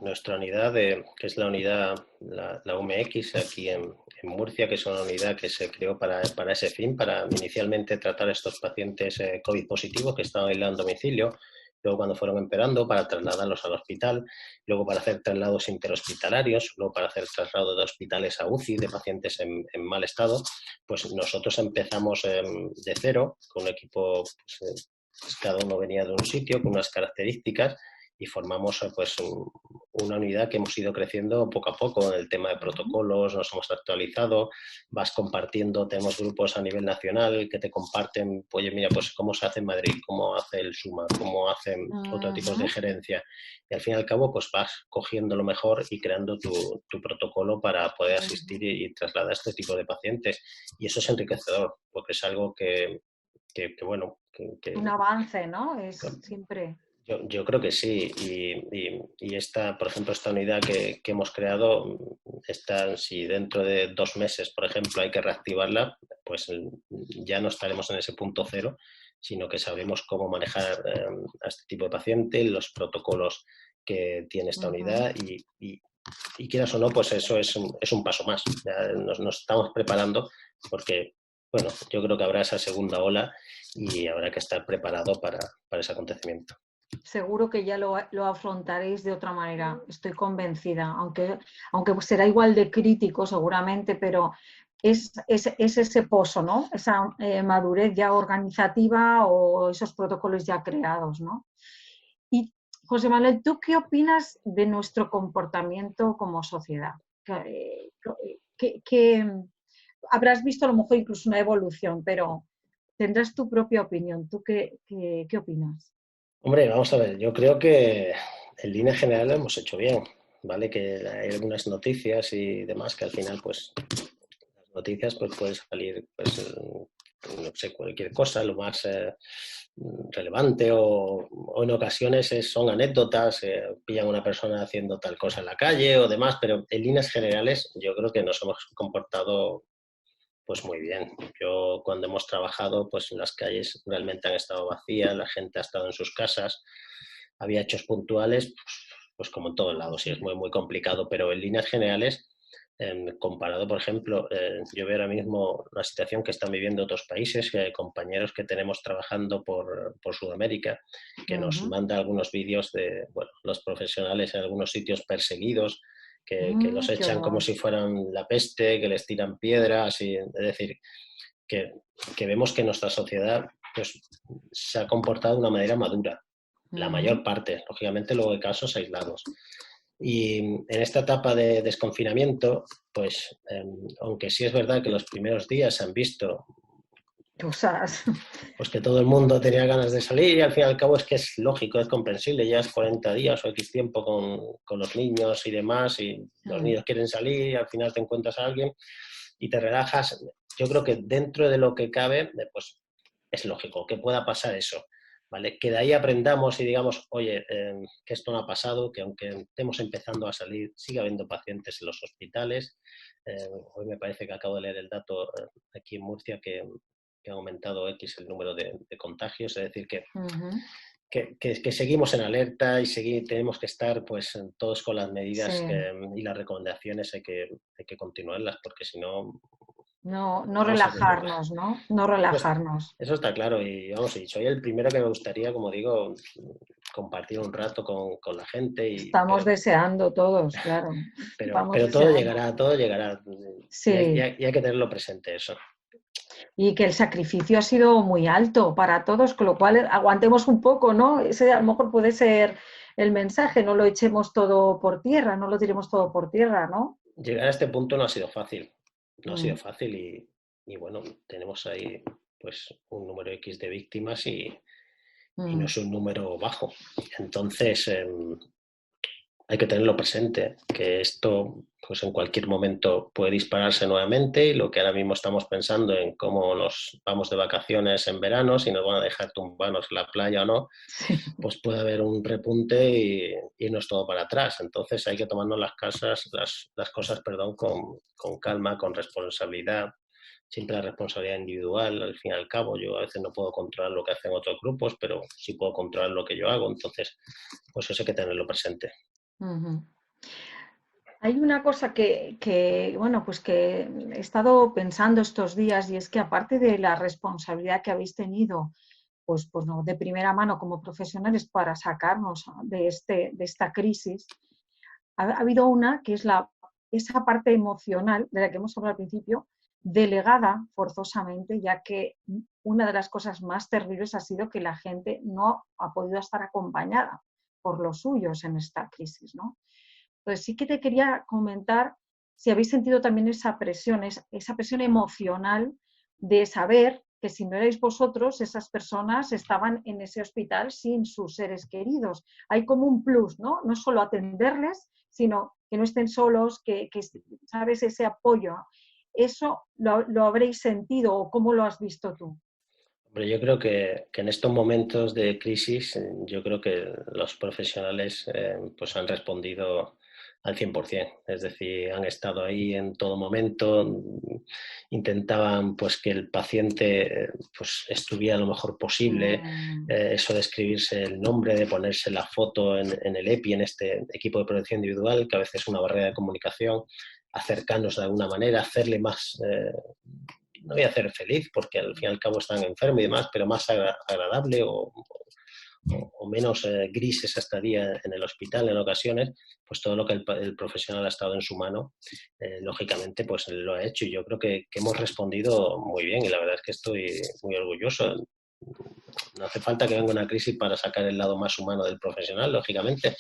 nuestra unidad, que es la unidad, la UMX aquí en Murcia, que es una unidad que se creó para ese fin, para inicialmente tratar a estos pacientes COVID positivos que estaban aislados en domicilio, luego cuando fueron empeorando para trasladarlos al hospital, luego para hacer traslados interhospitalarios, luego para hacer traslados de hospitales a UCI de pacientes en mal estado, pues nosotros empezamos de cero con un equipo, pues cada uno venía de un sitio con unas características y formamos pues una unidad que hemos ido creciendo poco a poco en el tema de protocolos, nos hemos actualizado, vas compartiendo, tenemos grupos a nivel nacional que te comparten, oye, mira, pues cómo se hace en Madrid, cómo hace el SUMA, cómo hacen otros tipos de Ujú. gerencia. Y al fin y al cabo, pues vas cogiendo lo mejor y creando tu protocolo para poder asistir y trasladar a este tipo de pacientes. Y eso es enriquecedor, porque es algo que bueno, Un avance, ¿no? Es siempre. yo creo que sí, y esta, por ejemplo, esta unidad que hemos creado, si dentro de 2 meses, por ejemplo, hay que reactivarla, pues ya no estaremos en ese punto cero, sino que sabremos cómo manejar a este tipo de paciente, los protocolos que tiene esta Ujú. unidad y quieras o no, pues eso es un paso más. Ya nos estamos preparando porque, bueno, yo creo que habrá esa segunda ola y habrá que estar preparado para ese acontecimiento. seguro que ya lo afrontaréis de otra manera, estoy convencida, aunque será igual de crítico seguramente, pero es ese pozo, ¿no? Esa madurez ya organizativa o esos protocolos ya creados, ¿no? Y José Manuel, ¿tú qué opinas de nuestro comportamiento como sociedad? ¿Qué habrás visto a lo mejor incluso una evolución, pero tendrás tu propia opinión? ¿Tú qué opinas? Hombre, vamos a ver, yo creo que en línea general lo hemos hecho bien, ¿vale? Que hay algunas noticias y demás que al final, pues, las noticias, pues puede salir, pues, no sé, cualquier cosa, lo más relevante o en ocasiones son anécdotas, pillan a una persona haciendo tal cosa en la calle o demás, pero en líneas generales yo creo que nos hemos comportado pues muy bien. Yo cuando hemos trabajado, pues las calles realmente han estado vacías, la gente ha estado en sus casas, había hechos puntuales, pues como en todos lados, sí es muy, muy complicado, pero en líneas generales, comparado, por ejemplo, yo veo ahora mismo la situación que están viviendo otros países, que hay compañeros que tenemos trabajando por Sudamérica, que nos Ujú. manda algunos vídeos de, bueno, los profesionales en algunos sitios perseguidos, que los Qué echan como horror. si fueran la peste, que les tiran piedras, y, es decir, que, que vemos que nuestra sociedad pues, se ha comportado de una manera madura, la mayor Ujú. parte, lógicamente luego hay casos aislados. Y en esta etapa de desconfinamiento, pues aunque sí es verdad que los primeros días se han visto Cosas. pues que todo el mundo tenía ganas de salir y al fin y al cabo es que es lógico, es comprensible, ya es 40 días o X tiempo con los niños y demás y los Mm. niños quieren salir y al final te encuentras a alguien y te relajas. Yo creo que dentro de lo que cabe, pues es lógico que pueda pasar eso, ¿vale? Que de ahí aprendamos y digamos, oye, que esto no ha pasado, que aunque estemos empezando a salir, sigue habiendo pacientes en los hospitales. Hoy me parece que acabo de leer el dato aquí en Murcia que ha aumentado X el número de contagios, es decir, Ujú. que seguimos en alerta y tenemos que estar pues todos con las Sí, medidas y las recomendaciones hay que continuarlas porque si no no vamos a tener... relajarnos, ¿no? No Eso, relajarnos. eso está claro y vamos, y soy el primero que me gustaría, como digo, compartir un rato con la gente, Estamos deseando todos, claro. Vamos pero deseando. todo llegará Sí, y hay que tenerlo presente eso. y que el sacrificio ha sido muy alto para todos, con lo cual aguantemos un poco, ¿no? Ese a lo mejor puede ser el mensaje, no lo echemos todo por tierra, no lo tiremos todo por tierra, ¿no? Llegar a este punto no ha sido fácil, no ha sido Mm. fácil y bueno, tenemos ahí pues un número X de víctimas y no Mm. es un número bajo. Entonces, hay que tenerlo presente, que esto pues en cualquier momento puede dispararse nuevamente y lo que ahora mismo estamos pensando en cómo nos vamos de vacaciones en verano, si nos van a dejar tumbarnos en la playa o no, Sí. pues puede haber un repunte y no es todo para atrás. Entonces hay que tomarnos las cosas perdón, con calma, con responsabilidad. Siempre la responsabilidad individual, al fin y al cabo, yo a veces no puedo controlar lo que hacen otros grupos, pero sí puedo controlar lo que yo hago, entonces pues eso hay que tenerlo presente. Ujú. Hay una cosa bueno, pues que he estado pensando estos días y es que aparte de la responsabilidad que habéis tenido, pues no, de primera mano como profesionales para sacarnos de esta crisis, ha habido una que es esa parte emocional de la que hemos hablado al principio, delegada forzosamente, ya que una de las cosas más terribles ha sido que la gente no ha podido estar acompañada por los suyos en esta crisis, ¿no? Entonces sí que te quería comentar si habéis sentido también esa presión emocional de saber que si no erais vosotros, esas personas estaban en ese hospital sin sus seres queridos. Hay como un plus, ¿no? No solo atenderles, sino que no estén solos, que sabes, ese apoyo. ¿Eso lo habréis sentido o cómo lo has visto tú? Hombre, yo creo que en estos momentos de crisis, yo creo que los profesionales pues han respondido al 100%. Es decir, han estado ahí en todo momento, intentaban pues que el paciente pues estuviera lo mejor posible, Mm. eso de escribirse el nombre, de ponerse la foto en el EPI, en este equipo de protección individual, que a veces es una barrera de comunicación, acercarnos de alguna manera, hacerle más no voy a hacer feliz porque al fin y al cabo están enfermos y demás, pero más agradable o menos gris esa estadía en el hospital en ocasiones, pues todo lo que el profesional ha estado en su mano, lógicamente, pues lo ha hecho. Y yo creo que hemos respondido muy bien y la verdad es que estoy muy orgulloso. No hace falta que venga una crisis para sacar el lado más humano del profesional, lógicamente,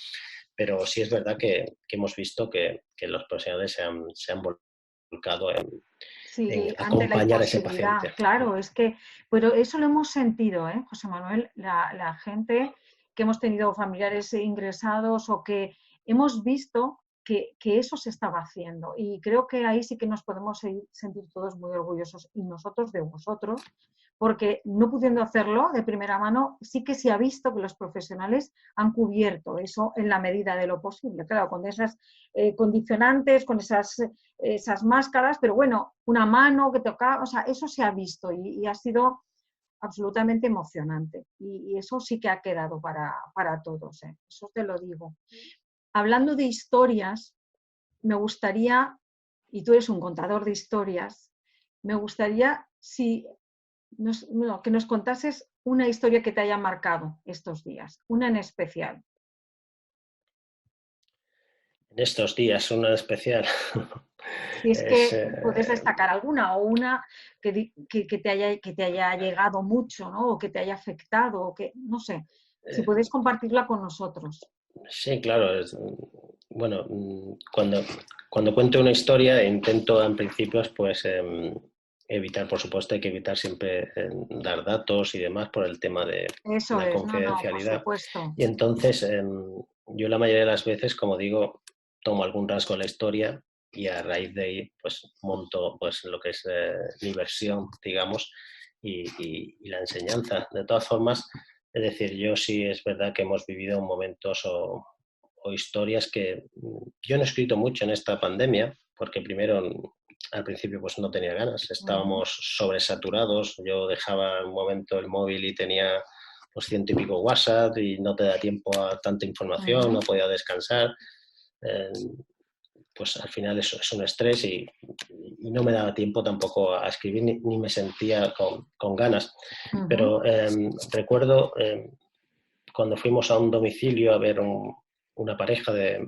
pero sí es verdad que hemos visto que los profesionales se han volcado en Sí, ante la acompañar a ese imposibilidad, paciente. claro, es que, pero eso lo hemos sentido, José Manuel, la gente que hemos tenido familiares ingresados o que hemos visto que eso se estaba haciendo. Y creo que ahí sí que nos podemos sentir todos muy orgullosos y nosotros de vosotros, porque no pudiendo hacerlo de primera mano, sí que se ha visto que los profesionales han cubierto eso en la medida de lo posible. Claro, con esas condicionantes, con esas máscaras, pero bueno, una mano que toca, o sea, eso se ha visto y ha sido absolutamente emocionante. Y eso sí que ha quedado para todos, eso te lo digo. Hablando de historias, me gustaría, y tú eres un contador de historias, me gustaría que nos contases una historia que te haya marcado estos días, una en especial. En estos días, una especial. Si es es, que puedes destacar alguna o una que te haya llegado mucho, ¿no? O que te haya afectado, o que, no sé, si puedes compartirla con nosotros. sí, claro. Bueno, cuando cuento una historia intento en principios pues evitar, por supuesto, hay que evitar siempre dar datos y demás por el tema de Eso la es, no, no, por confidencialidad. supuesto. Y entonces yo la mayoría de las veces, como digo, tomo algún rasgo de la historia y a raíz de ahí pues monto pues lo que es mi versión, digamos, y la enseñanza. De todas formas, es decir, yo sí es verdad que hemos vivido momentos o historias que yo no he escrito mucho en esta pandemia, porque primero al principio pues no tenía ganas, Ujú. estábamos sobresaturados, yo dejaba un momento el móvil y tenía pues ciento y pico WhatsApp y no te da tiempo a tanta información, no Ujú. podía descansar. Eh, pues al final eso es un estrés y no me daba tiempo tampoco a escribir ni me sentía con ganas. Ujú. Pero recuerdo cuando fuimos a un domicilio a ver una pareja de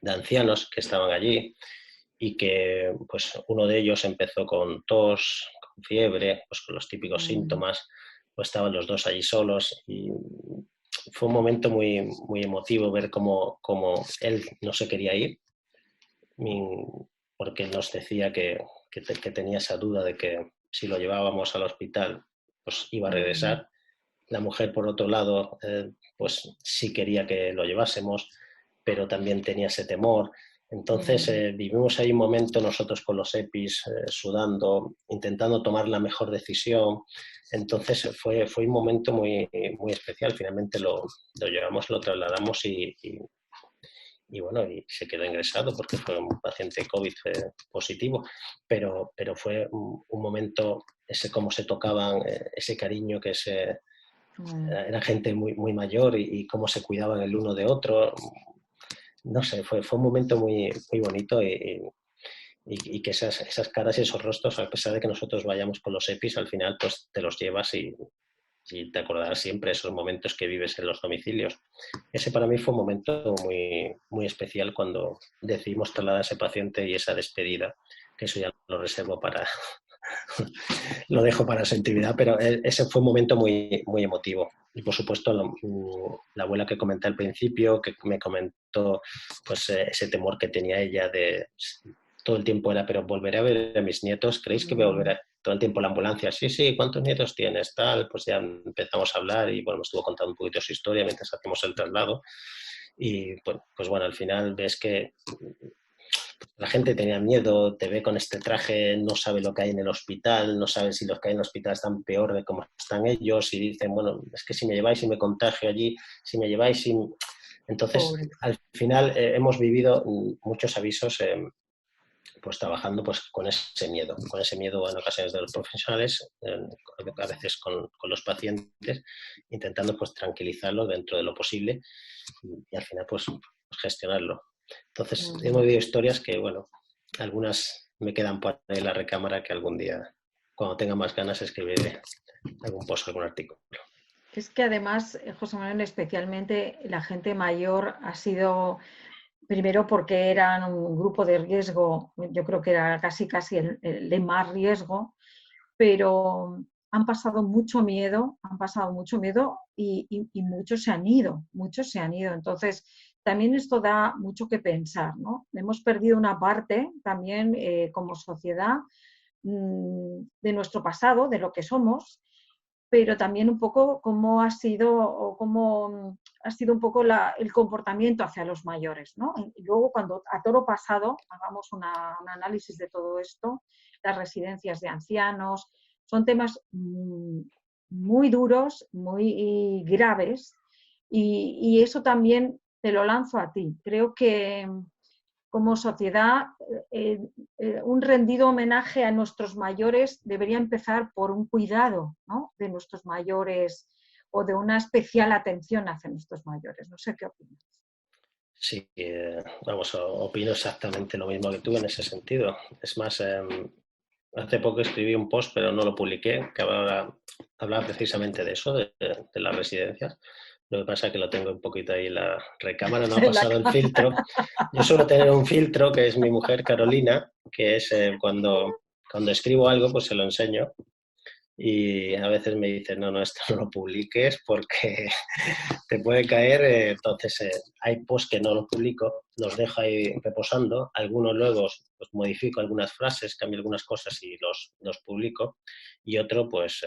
ancianos que estaban allí y que pues uno de ellos empezó con tos, con fiebre, pues con los típicos Ujú. síntomas, pues estaban los dos allí solos y fue un momento muy, muy emotivo ver cómo él no se quería ir porque nos decía que tenía esa duda de que si lo llevábamos al hospital pues iba a Ujú. regresar. La mujer, por otro lado, pues sí quería que lo llevásemos, pero también tenía ese temor. Entonces Ujú. vivimos ahí un momento nosotros con los EPIs, sudando, intentando tomar la mejor decisión. Entonces fue un momento muy, muy especial. Finalmente lo llevamos, lo trasladamos y bueno, y se quedó ingresado porque fue un paciente COVID positivo, pero fue un momento, ese cómo se tocaban, ese cariño que era gente muy, muy mayor y cómo se cuidaban el uno de otro. No sé, fue un momento muy, muy bonito y que esas caras y esos rostros, a pesar de que nosotros vayamos con los EPIs, al final pues te los llevas y te acordarás siempre esos momentos que vives en los domicilios. Ese para mí fue un momento muy, muy especial cuando decidimos trasladar a ese paciente y esa despedida, que eso ya lo reservo para, lo dejo para su intimidad, pero ese fue un momento muy, muy emotivo. Y por supuesto, la abuela que comenté al principio, que me comentó pues ese temor que tenía ella de todo el tiempo era, pero volveré a ver a mis nietos, ¿creéis que voy a volver Ujú. a todo el tiempo la ambulancia? Sí, sí, ¿cuántos nietos tienes? Tal, pues ya empezamos a hablar y bueno, me estuvo contando un poquito su historia mientras hacíamos el traslado. Y pues bueno, al final ves que la gente tenía miedo, te ve con este traje, no sabe lo que hay en el hospital, no sabe si los que hay en el hospital están peor de cómo están ellos y dicen, bueno, es que si me lleváis y me contagio allí, si me lleváis y... Entonces, Pobre. al final hemos vivido muchos avisos pues trabajando pues con ese miedo en ocasiones de los profesionales, a veces con los pacientes, intentando pues tranquilizarlo dentro de lo posible y al final pues gestionarlo. Entonces, hemos Ujú. vivido historias que, bueno, algunas me quedan por ahí en la recámara que algún día, cuando tenga más ganas, escribiré algún post, algún artículo. Es que además, José Manuel, especialmente la gente mayor ha sido, primero porque eran un grupo de riesgo, yo creo que era casi el de más riesgo, pero han pasado mucho miedo y muchos se han ido, muchos se han ido. Entonces, también esto da mucho que pensar, ¿no? Hemos perdido una parte también como sociedad de nuestro pasado, de lo que somos, pero también un poco cómo ha sido, o cómo ha sido un poco el comportamiento hacia los mayores, ¿no? Y luego, cuando a toro pasado hagamos un análisis de todo esto, las residencias de ancianos, son temas muy duros, muy graves, y eso también te lo lanzo a ti. Creo que como sociedad, eh, un rendido homenaje a nuestros mayores debería empezar por un cuidado, ¿no?, de nuestros mayores o de una especial atención hacia nuestros mayores. No sé qué opinas. Sí, vamos, opino exactamente lo mismo que tú en ese sentido. Es más, hace poco escribí un post, pero no lo publiqué, que hablaba precisamente de eso, de las residencias. Lo que pasa es que lo tengo un poquito ahí en la recámara, no ha pasado el filtro. Yo suelo tener un filtro que es mi mujer Carolina, que es cuando escribo algo, pues se lo enseño. Y a veces me dice, no, no, esto no lo publiques porque te puede caer. Entonces, hay posts que no los publico, los dejo ahí reposando. Algunos luego pues, modifico algunas frases, cambio algunas cosas y los publico. Y otro, pues,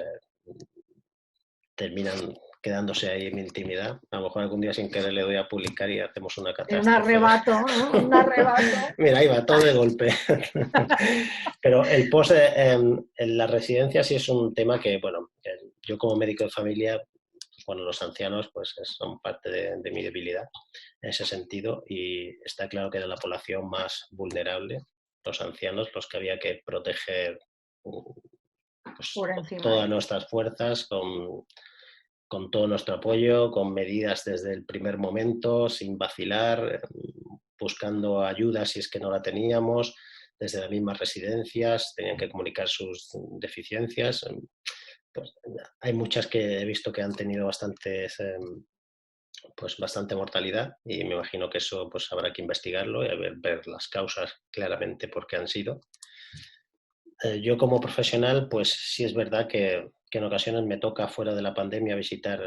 terminan quedándose ahí en mi intimidad. A lo mejor algún día sin querer le doy a publicar y hacemos una En un catástrofe. arrebato, ¿no? Un arrebato. Mira, ahí va, todo de golpe. Pero el post en la residencia sí es un tema que, bueno, yo como médico de familia, pues, bueno, los ancianos pues son parte de mi debilidad en ese sentido y está claro que era la población más vulnerable, los ancianos, los que había que proteger pues, Por con encima todas de todo. nuestras fuerzas, con todo nuestro apoyo, con medidas desde el primer momento, sin vacilar, buscando ayuda si es que no la teníamos, desde las mismas residencias, tenían que comunicar sus deficiencias. Pues, hay muchas que he visto que han tenido pues bastante mortalidad y me imagino que eso pues habrá que investigarlo y ver las causas claramente por qué han sido. Yo como profesional, pues sí es verdad que en ocasiones me toca fuera de la pandemia visitar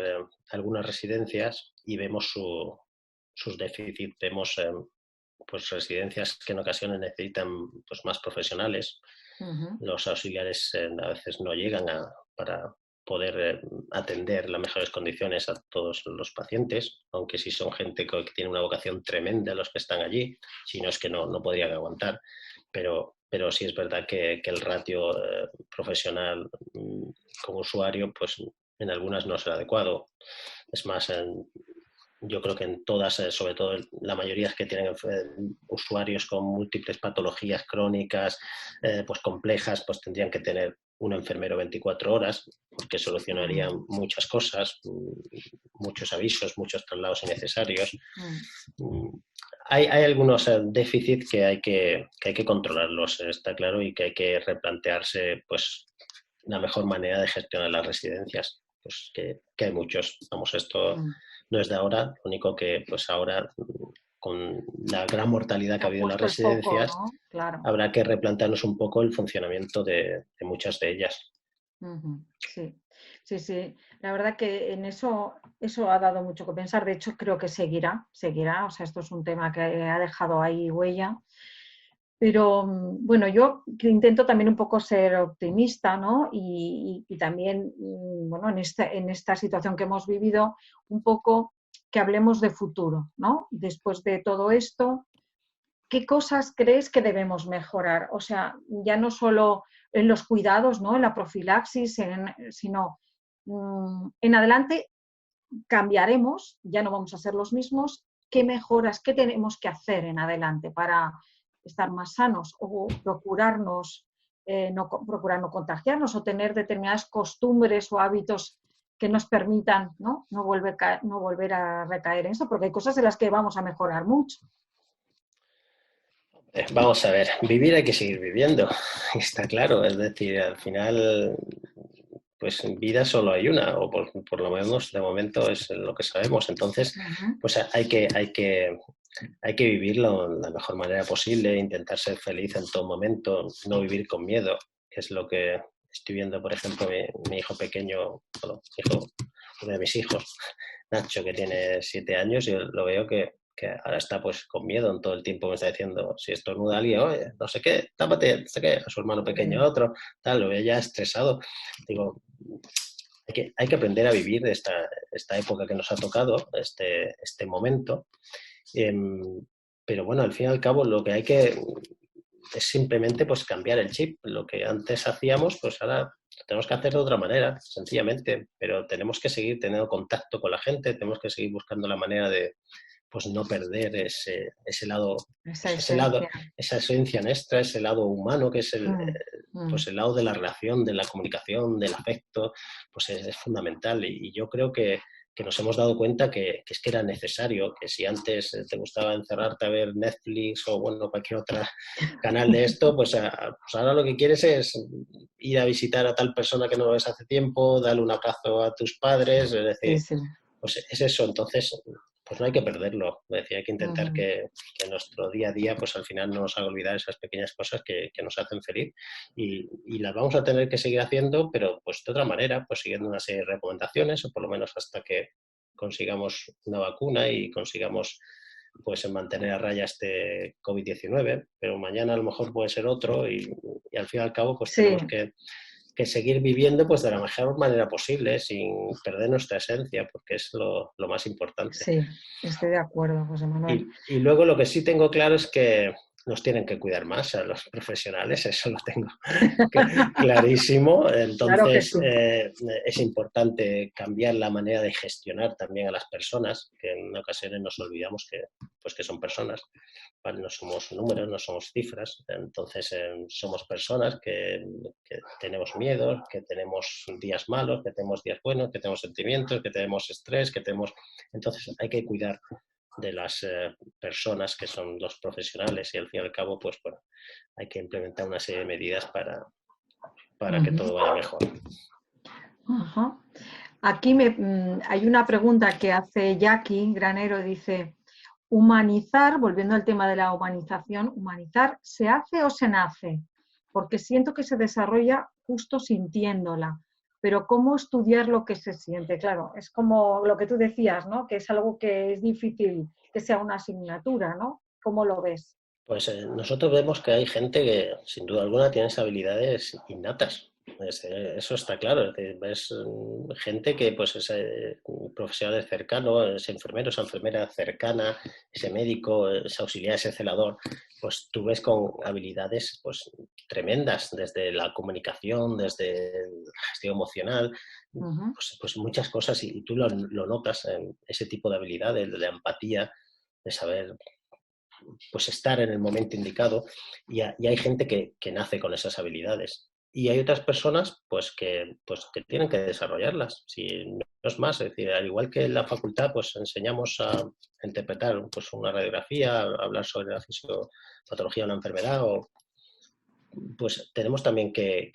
algunas residencias y vemos sus déficits, vemos pues residencias que en ocasiones necesitan pues más profesionales. Ujú. Los auxiliares a veces no llegan para poder atender las mejores condiciones a todos los pacientes, aunque sí son gente que tiene una vocación tremenda los que están allí, si no es que no podrían aguantar, pero sí es verdad que el ratio profesional con usuario, pues en algunas no es el adecuado. Es más, yo creo que en todas, sobre todo la mayoría que tienen usuarios con múltiples patologías crónicas, pues complejas, pues tendrían que tener un enfermero 24 horas, porque solucionarían Mm, muchas cosas, muchos avisos, muchos traslados innecesarios. mm. Hay algunos déficits que hay que controlarlos, está claro, y que hay que replantearse pues, la mejor manera de gestionar las residencias. Pues que hay muchos. Vamos, esto Mm. no es de ahora, lo único que pues ahora con la gran mortalidad Se que ha ha habido en las puesto el foco, residencias, ¿no? Claro. habrá que replantearnos un poco el funcionamiento de muchas de ellas. Ujú. Sí, sí, sí. La verdad que en eso ha dado mucho que pensar. De hecho, creo que seguirá. O sea, esto es un tema que ha dejado ahí huella. Pero bueno, yo que intento también un poco ser optimista, ¿no? Y también, bueno, en esta situación que hemos vivido, un poco que hablemos de futuro, ¿no? Después de todo esto, ¿qué cosas crees que debemos mejorar? O sea, ya no solo en los cuidados, ¿no?, en la profilaxis, sino en adelante cambiaremos, ya no vamos a ser los mismos. ¿Qué mejoras, qué tenemos que hacer en adelante para estar más sanos o procurar no contagiarnos o tener determinadas costumbres o hábitos que nos permitan, no volver a recaer en eso? Porque hay cosas en las que vamos a mejorar mucho. Vamos a ver, vivir hay que seguir viviendo, está claro. Es decir, al final pues vida solo hay una, o por lo menos de momento es lo que sabemos. Entonces, pues hay que vivirlo de la mejor manera posible, intentar ser feliz en todo momento, no vivir con miedo, que es lo que estoy viendo, por ejemplo, mi hijo pequeño, bueno, uno de mis hijos, Nacho, que tiene 7 años, y lo veo que ahora está pues con miedo en todo el tiempo, me está diciendo, si estornuda alguien, oye, no sé qué, tápate, no sé qué, a su hermano pequeño, a otro, tal, lo veo ya estresado. Digo, hay que aprender a vivir esta época que nos ha tocado, este momento. Pero bueno, al fin y al cabo lo que hay que es simplemente pues cambiar el chip. Lo que antes hacíamos, pues ahora lo tenemos que hacer de otra manera, sencillamente, pero tenemos que seguir teniendo contacto con la gente, tenemos que seguir buscando la manera de pues no perder ese lado, Esa pues, ese lado, esencia. esa esencia nuestra, ese lado humano que es Mm. pues el lado de la relación, de la comunicación, del afecto, pues es fundamental. Y yo creo que nos hemos dado cuenta que es que era necesario, que si antes te gustaba encerrarte a ver Netflix o bueno, cualquier otro canal de esto, pues ahora lo que quieres es ir a visitar a tal persona que no ves hace tiempo, darle un abrazo a tus padres, es Sí, decir, sí. pues es eso. Entonces, pues no hay que perderlo. Es decir, hay que intentar Ujú. que nuestro día a día, pues al final no nos haga olvidar esas pequeñas cosas que nos hacen feliz y las vamos a tener que seguir haciendo, pero pues de otra manera, pues siguiendo una serie de recomendaciones o por lo menos hasta que consigamos una vacuna y consigamos pues mantener a raya este COVID-19, pero mañana a lo mejor puede ser otro y al fin y al cabo pues Sí, tenemos que seguir viviendo pues de la mejor manera posible, sin perder nuestra esencia, porque es lo más importante. sí, estoy de acuerdo, José Manuel. Y luego lo que sí tengo claro es que nos tienen que cuidar más a los profesionales, eso lo tengo clarísimo. Claro que Entonces, sí. es importante cambiar la manera de gestionar también a las personas, que en ocasiones nos olvidamos pues que son personas, ¿vale? No somos números, no somos cifras. Entonces, somos personas que tenemos miedos, que tenemos días malos, que tenemos días buenos, que tenemos sentimientos, que tenemos estrés, que tenemos... Entonces, hay que cuidar de las personas que son los profesionales y al fin y al cabo pues bueno, hay que implementar una serie de medidas para que Ujú. todo vaya mejor. Ajá. Aquí hay una pregunta que hace Jackie Granero, dice, humanizar, volviendo al tema de la humanización, humanizar, ¿se hace o se nace? Porque siento que se desarrolla justo sintiéndola, pero ¿cómo estudiar lo que se siente? Claro, es como lo que tú decías, ¿no? Que es algo que es difícil que sea una asignatura, ¿no? ¿Cómo lo ves? Pues nosotros vemos que hay gente que sin duda alguna tiene esas habilidades innatas. Eso está claro. Es decir, ves gente que pues es profesional cercano, ese enfermero, esa enfermera cercana, ese médico, ese auxiliar, ese celador, pues tú ves con habilidades pues tremendas, desde la comunicación, desde la gestión emocional, Ujú. pues muchas cosas y tú lo notas en ese tipo de habilidades, de la empatía, de saber pues estar en el momento indicado y hay gente que nace con esas habilidades. Y hay otras personas pues que tienen que desarrollarlas. Si no es más, es decir, al igual que en la facultad pues enseñamos a interpretar pues, una radiografía, a hablar sobre la fisiopatología de una enfermedad, pues tenemos también que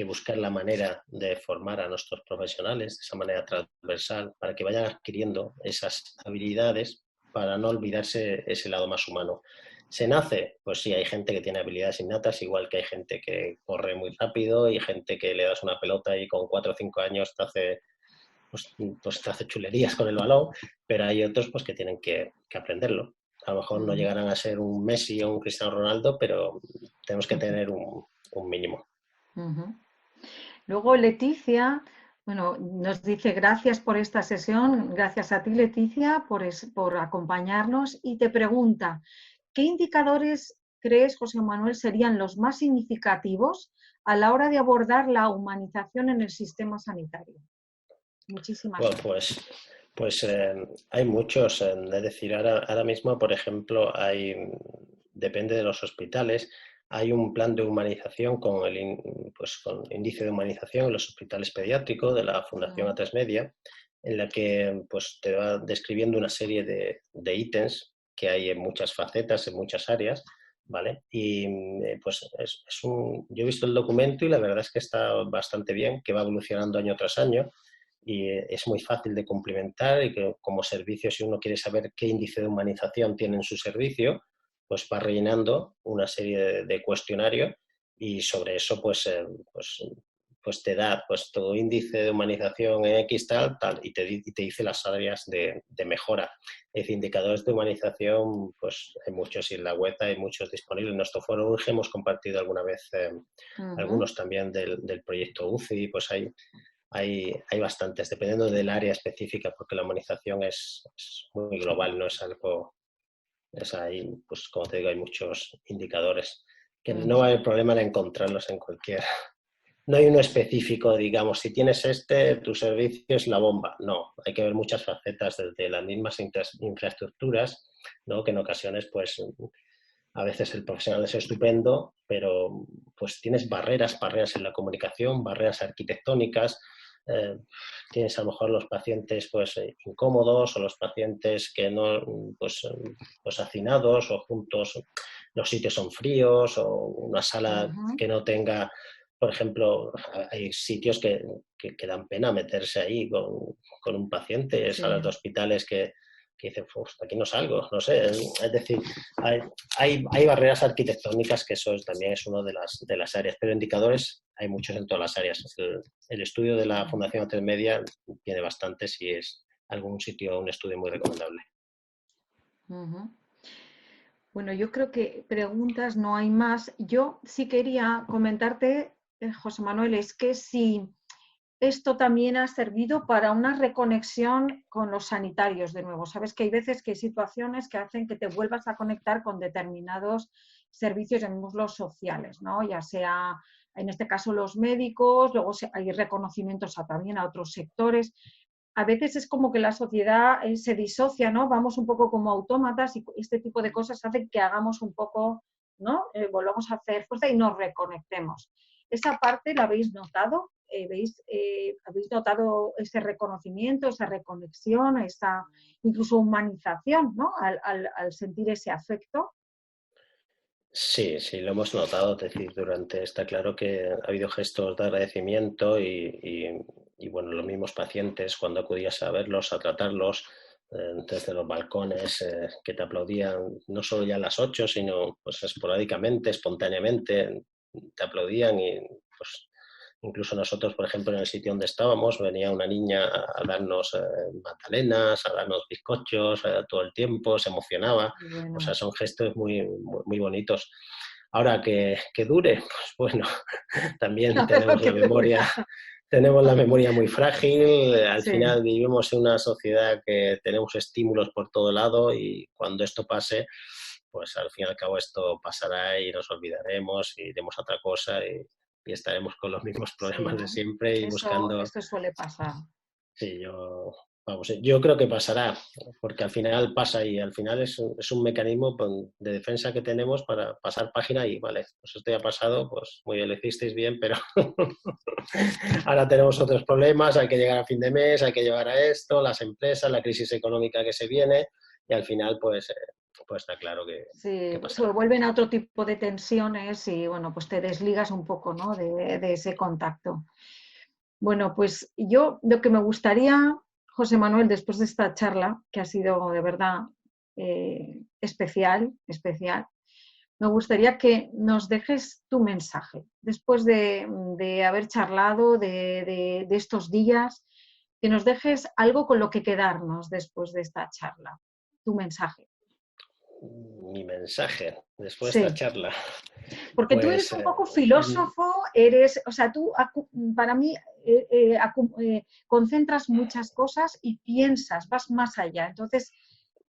buscar la manera de formar a nuestros profesionales de esa manera transversal para que vayan adquiriendo esas habilidades para no olvidarse ese lado más humano. ¿Se nace? Pues sí, hay gente que tiene habilidades innatas, igual que hay gente que corre muy rápido y gente que le das una pelota y con 4 o 5 años pues te hace chulerías con el balón, pero hay otros pues que tienen que aprenderlo. A lo mejor no Ujú. llegarán a ser un Messi o un Cristiano Ronaldo, pero tenemos que tener un mínimo. Ujú. Luego Leticia, bueno, nos dice gracias por esta sesión, gracias a ti Leticia por acompañarnos y te pregunta, ¿qué indicadores crees, José Manuel, serían los más significativos a la hora de abordar la humanización en el sistema sanitario? Muchísimas Bueno, gracias. pues hay muchos, es decir, ahora mismo, por ejemplo, depende de los hospitales, hay un plan de humanización pues, con índice de humanización en los hospitales pediátricos de la Fundación Mm. A3 Media, en la que pues, te va describiendo una serie de ítems que hay en muchas facetas, en muchas áreas, ¿vale? Y pues yo he visto el documento y la verdad es que está bastante bien, que va evolucionando año tras año y es muy fácil de complementar y que como servicio, si uno quiere saber qué índice de humanización tiene en su servicio, pues va rellenando una serie de cuestionarios y sobre eso pues te da pues tu índice de humanización en X tal, y te dice las áreas de mejora. Es decir, indicadores de humanización, pues hay muchos y en la web hay muchos disponibles. En nuestro foro UNGE hemos compartido alguna vez algunos también del proyecto UCI, pues hay bastantes, dependiendo del área específica, porque la humanización es muy global, no es algo, es ahí, pues como te digo, hay muchos indicadores que no va a haber problema en encontrarlos en cualquier. No hay uno específico, digamos, si tienes tu servicio es la bomba. No, hay que ver muchas facetas desde las mismas infraestructuras, ¿no? Que en ocasiones, pues, a veces el profesional es estupendo, pero pues tienes barreras en la comunicación, barreras arquitectónicas, eh, tienes a lo mejor los pacientes pues incómodos o los pacientes que no, pues hacinados o juntos, los sitios son fríos o una sala que no tenga, por ejemplo, hay sitios que dan pena meterse ahí con un paciente, salas de hospitales que dicen, aquí no salgo, no sé, es decir, hay barreras arquitectónicas que también es una de las áreas, pero indicadores hay muchos en todas las áreas. El estudio de la Fundación Media tiene bastantes y es algún sitio, un estudio muy recomendable. Bueno, yo creo que preguntas no hay más. Yo sí quería comentarte, José Manuel, es que si esto también ha servido para una reconexión con los sanitarios de nuevo. Sabes que hay veces que hay situaciones que hacen que te vuelvas a conectar con determinados servicios, llamémoslos sociales, ¿no? Ya sea, en este caso, los médicos, luego hay reconocimientos también a otros sectores. A veces es como que la sociedad se disocia, ¿no? Vamos un poco como autómatas y este tipo de cosas hacen que hagamos un poco, ¿no? Volvamos a hacer fuerza y nos reconectemos. ¿Esa parte la habéis notado? ¿Habéis notado ese reconocimiento, esa reconexión, esa incluso humanización, ¿no? Al sentir ese afecto? Sí, sí, lo hemos notado, es decir, está claro que ha habido gestos de agradecimiento y bueno, los mismos pacientes cuando acudías a verlos, a tratarlos, desde los balcones, que te aplaudían no solo ya a las 8, sino pues esporádicamente, espontáneamente, te aplaudían y pues incluso nosotros, por ejemplo, en el sitio donde estábamos, venía una niña a darnos magdalenas, a darnos bizcochos todo el tiempo, se emocionaba. Bueno. O sea, son gestos muy, muy, muy bonitos. Ahora que dure, pues bueno, también tenemos la memoria muy frágil. Al final vivimos en una sociedad que tenemos estímulos por todo lado y cuando esto pase, pues al fin y al cabo esto pasará y nos olvidaremos y iremos a otra cosa y estaremos con los mismos problemas de siempre y buscando. Esto suele pasar. Sí, yo creo que pasará, porque al final pasa y al final es un mecanismo de defensa que tenemos para pasar página y vale, pues esto ya ha pasado, pues muy bien, lo hicisteis bien, pero ahora tenemos otros problemas, hay que llegar a fin de mes, hay que llevar a esto, las empresas, la crisis económica que se viene y al final pues está claro que se vuelven a otro tipo de tensiones y bueno, pues te desligas un poco, ¿no? de ese contacto. Bueno, pues yo lo que me gustaría, José Manuel, después de esta charla, que ha sido de verdad especial, me gustaría que nos dejes tu mensaje. Después de haber charlado de estos días, que nos dejes algo con lo que quedarnos después de esta charla. Tu mensaje. Mi mensaje después de esta charla. Porque tú eres un poco filósofo, o sea, tú para mí concentras muchas cosas y piensas, vas más allá. Entonces,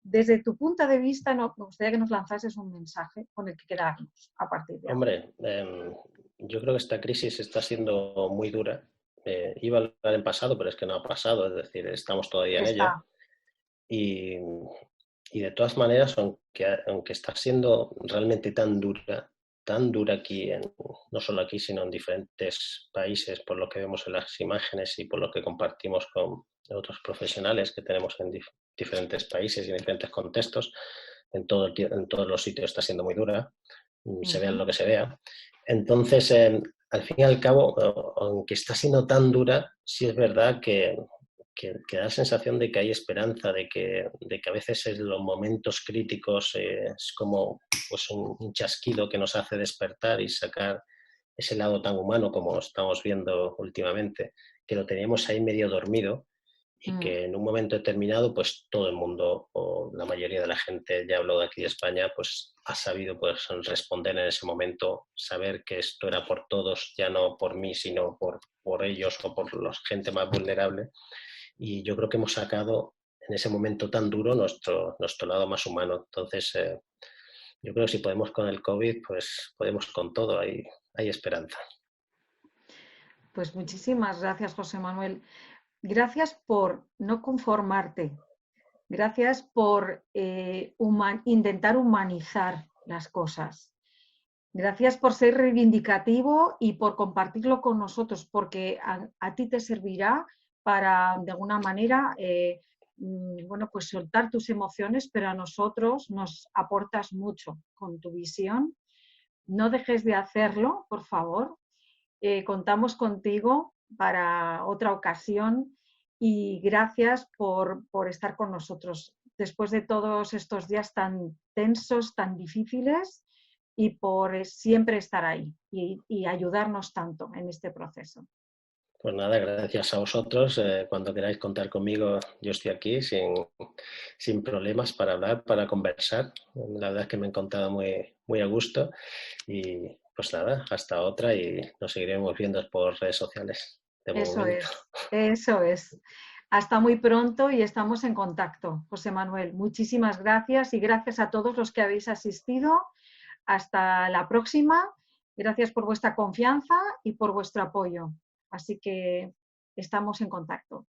desde tu punto de vista, me gustaría que nos lanzases un mensaje con el que quedarnos a partir de ahora. Hombre, yo creo que esta crisis está siendo muy dura. Iba a hablar en pasado, pero es que no ha pasado, es decir, estamos todavía en ella. Y de todas maneras, aunque está siendo realmente tan dura aquí, no solo aquí, sino en diferentes países, por lo que vemos en las imágenes y por lo que compartimos con otros profesionales que tenemos en diferentes países y en diferentes contextos, en todos los sitios está siendo muy dura, se vea Ujú. lo que se vea. Entonces, al fin y al cabo, aunque está siendo tan dura, sí es verdad que da la sensación de que hay esperanza, de que a veces en los momentos críticos es como pues un chasquido que nos hace despertar y sacar ese lado tan humano como estamos viendo últimamente, que lo teníamos ahí medio dormido y Mm. que en un momento determinado pues todo el mundo o la mayoría de la gente, ya hablo de aquí de España, pues ha sabido pues responder en ese momento, saber que esto era por todos, ya no por mí, sino por ellos o por la gente más vulnerable. Y yo creo que hemos sacado en ese momento tan duro nuestro lado más humano. Entonces, yo creo que si podemos con el COVID, pues podemos con todo, hay esperanza. Pues muchísimas gracias, José Manuel. Gracias por no conformarte. Gracias por intentar humanizar las cosas. Gracias por ser reivindicativo y por compartirlo con nosotros, porque a ti te servirá para, de alguna manera, bueno, pues soltar tus emociones, pero a nosotros nos aportas mucho con tu visión. No dejes de hacerlo, por favor. Contamos contigo para otra ocasión y gracias por estar con nosotros después de todos estos días tan tensos, tan difíciles y por siempre estar ahí y ayudarnos tanto en este proceso. Pues nada, gracias a vosotros. Cuando queráis contar conmigo, yo estoy aquí sin problemas para hablar, para conversar. La verdad es que me he encontrado muy a gusto y pues nada, hasta otra y nos seguiremos viendo por redes sociales de Eso momento. es, eso es. Hasta muy pronto y estamos en contacto. José Manuel, muchísimas gracias y gracias a todos los que habéis asistido. Hasta la próxima. Gracias por vuestra confianza y por vuestro apoyo. Así que estamos en contacto.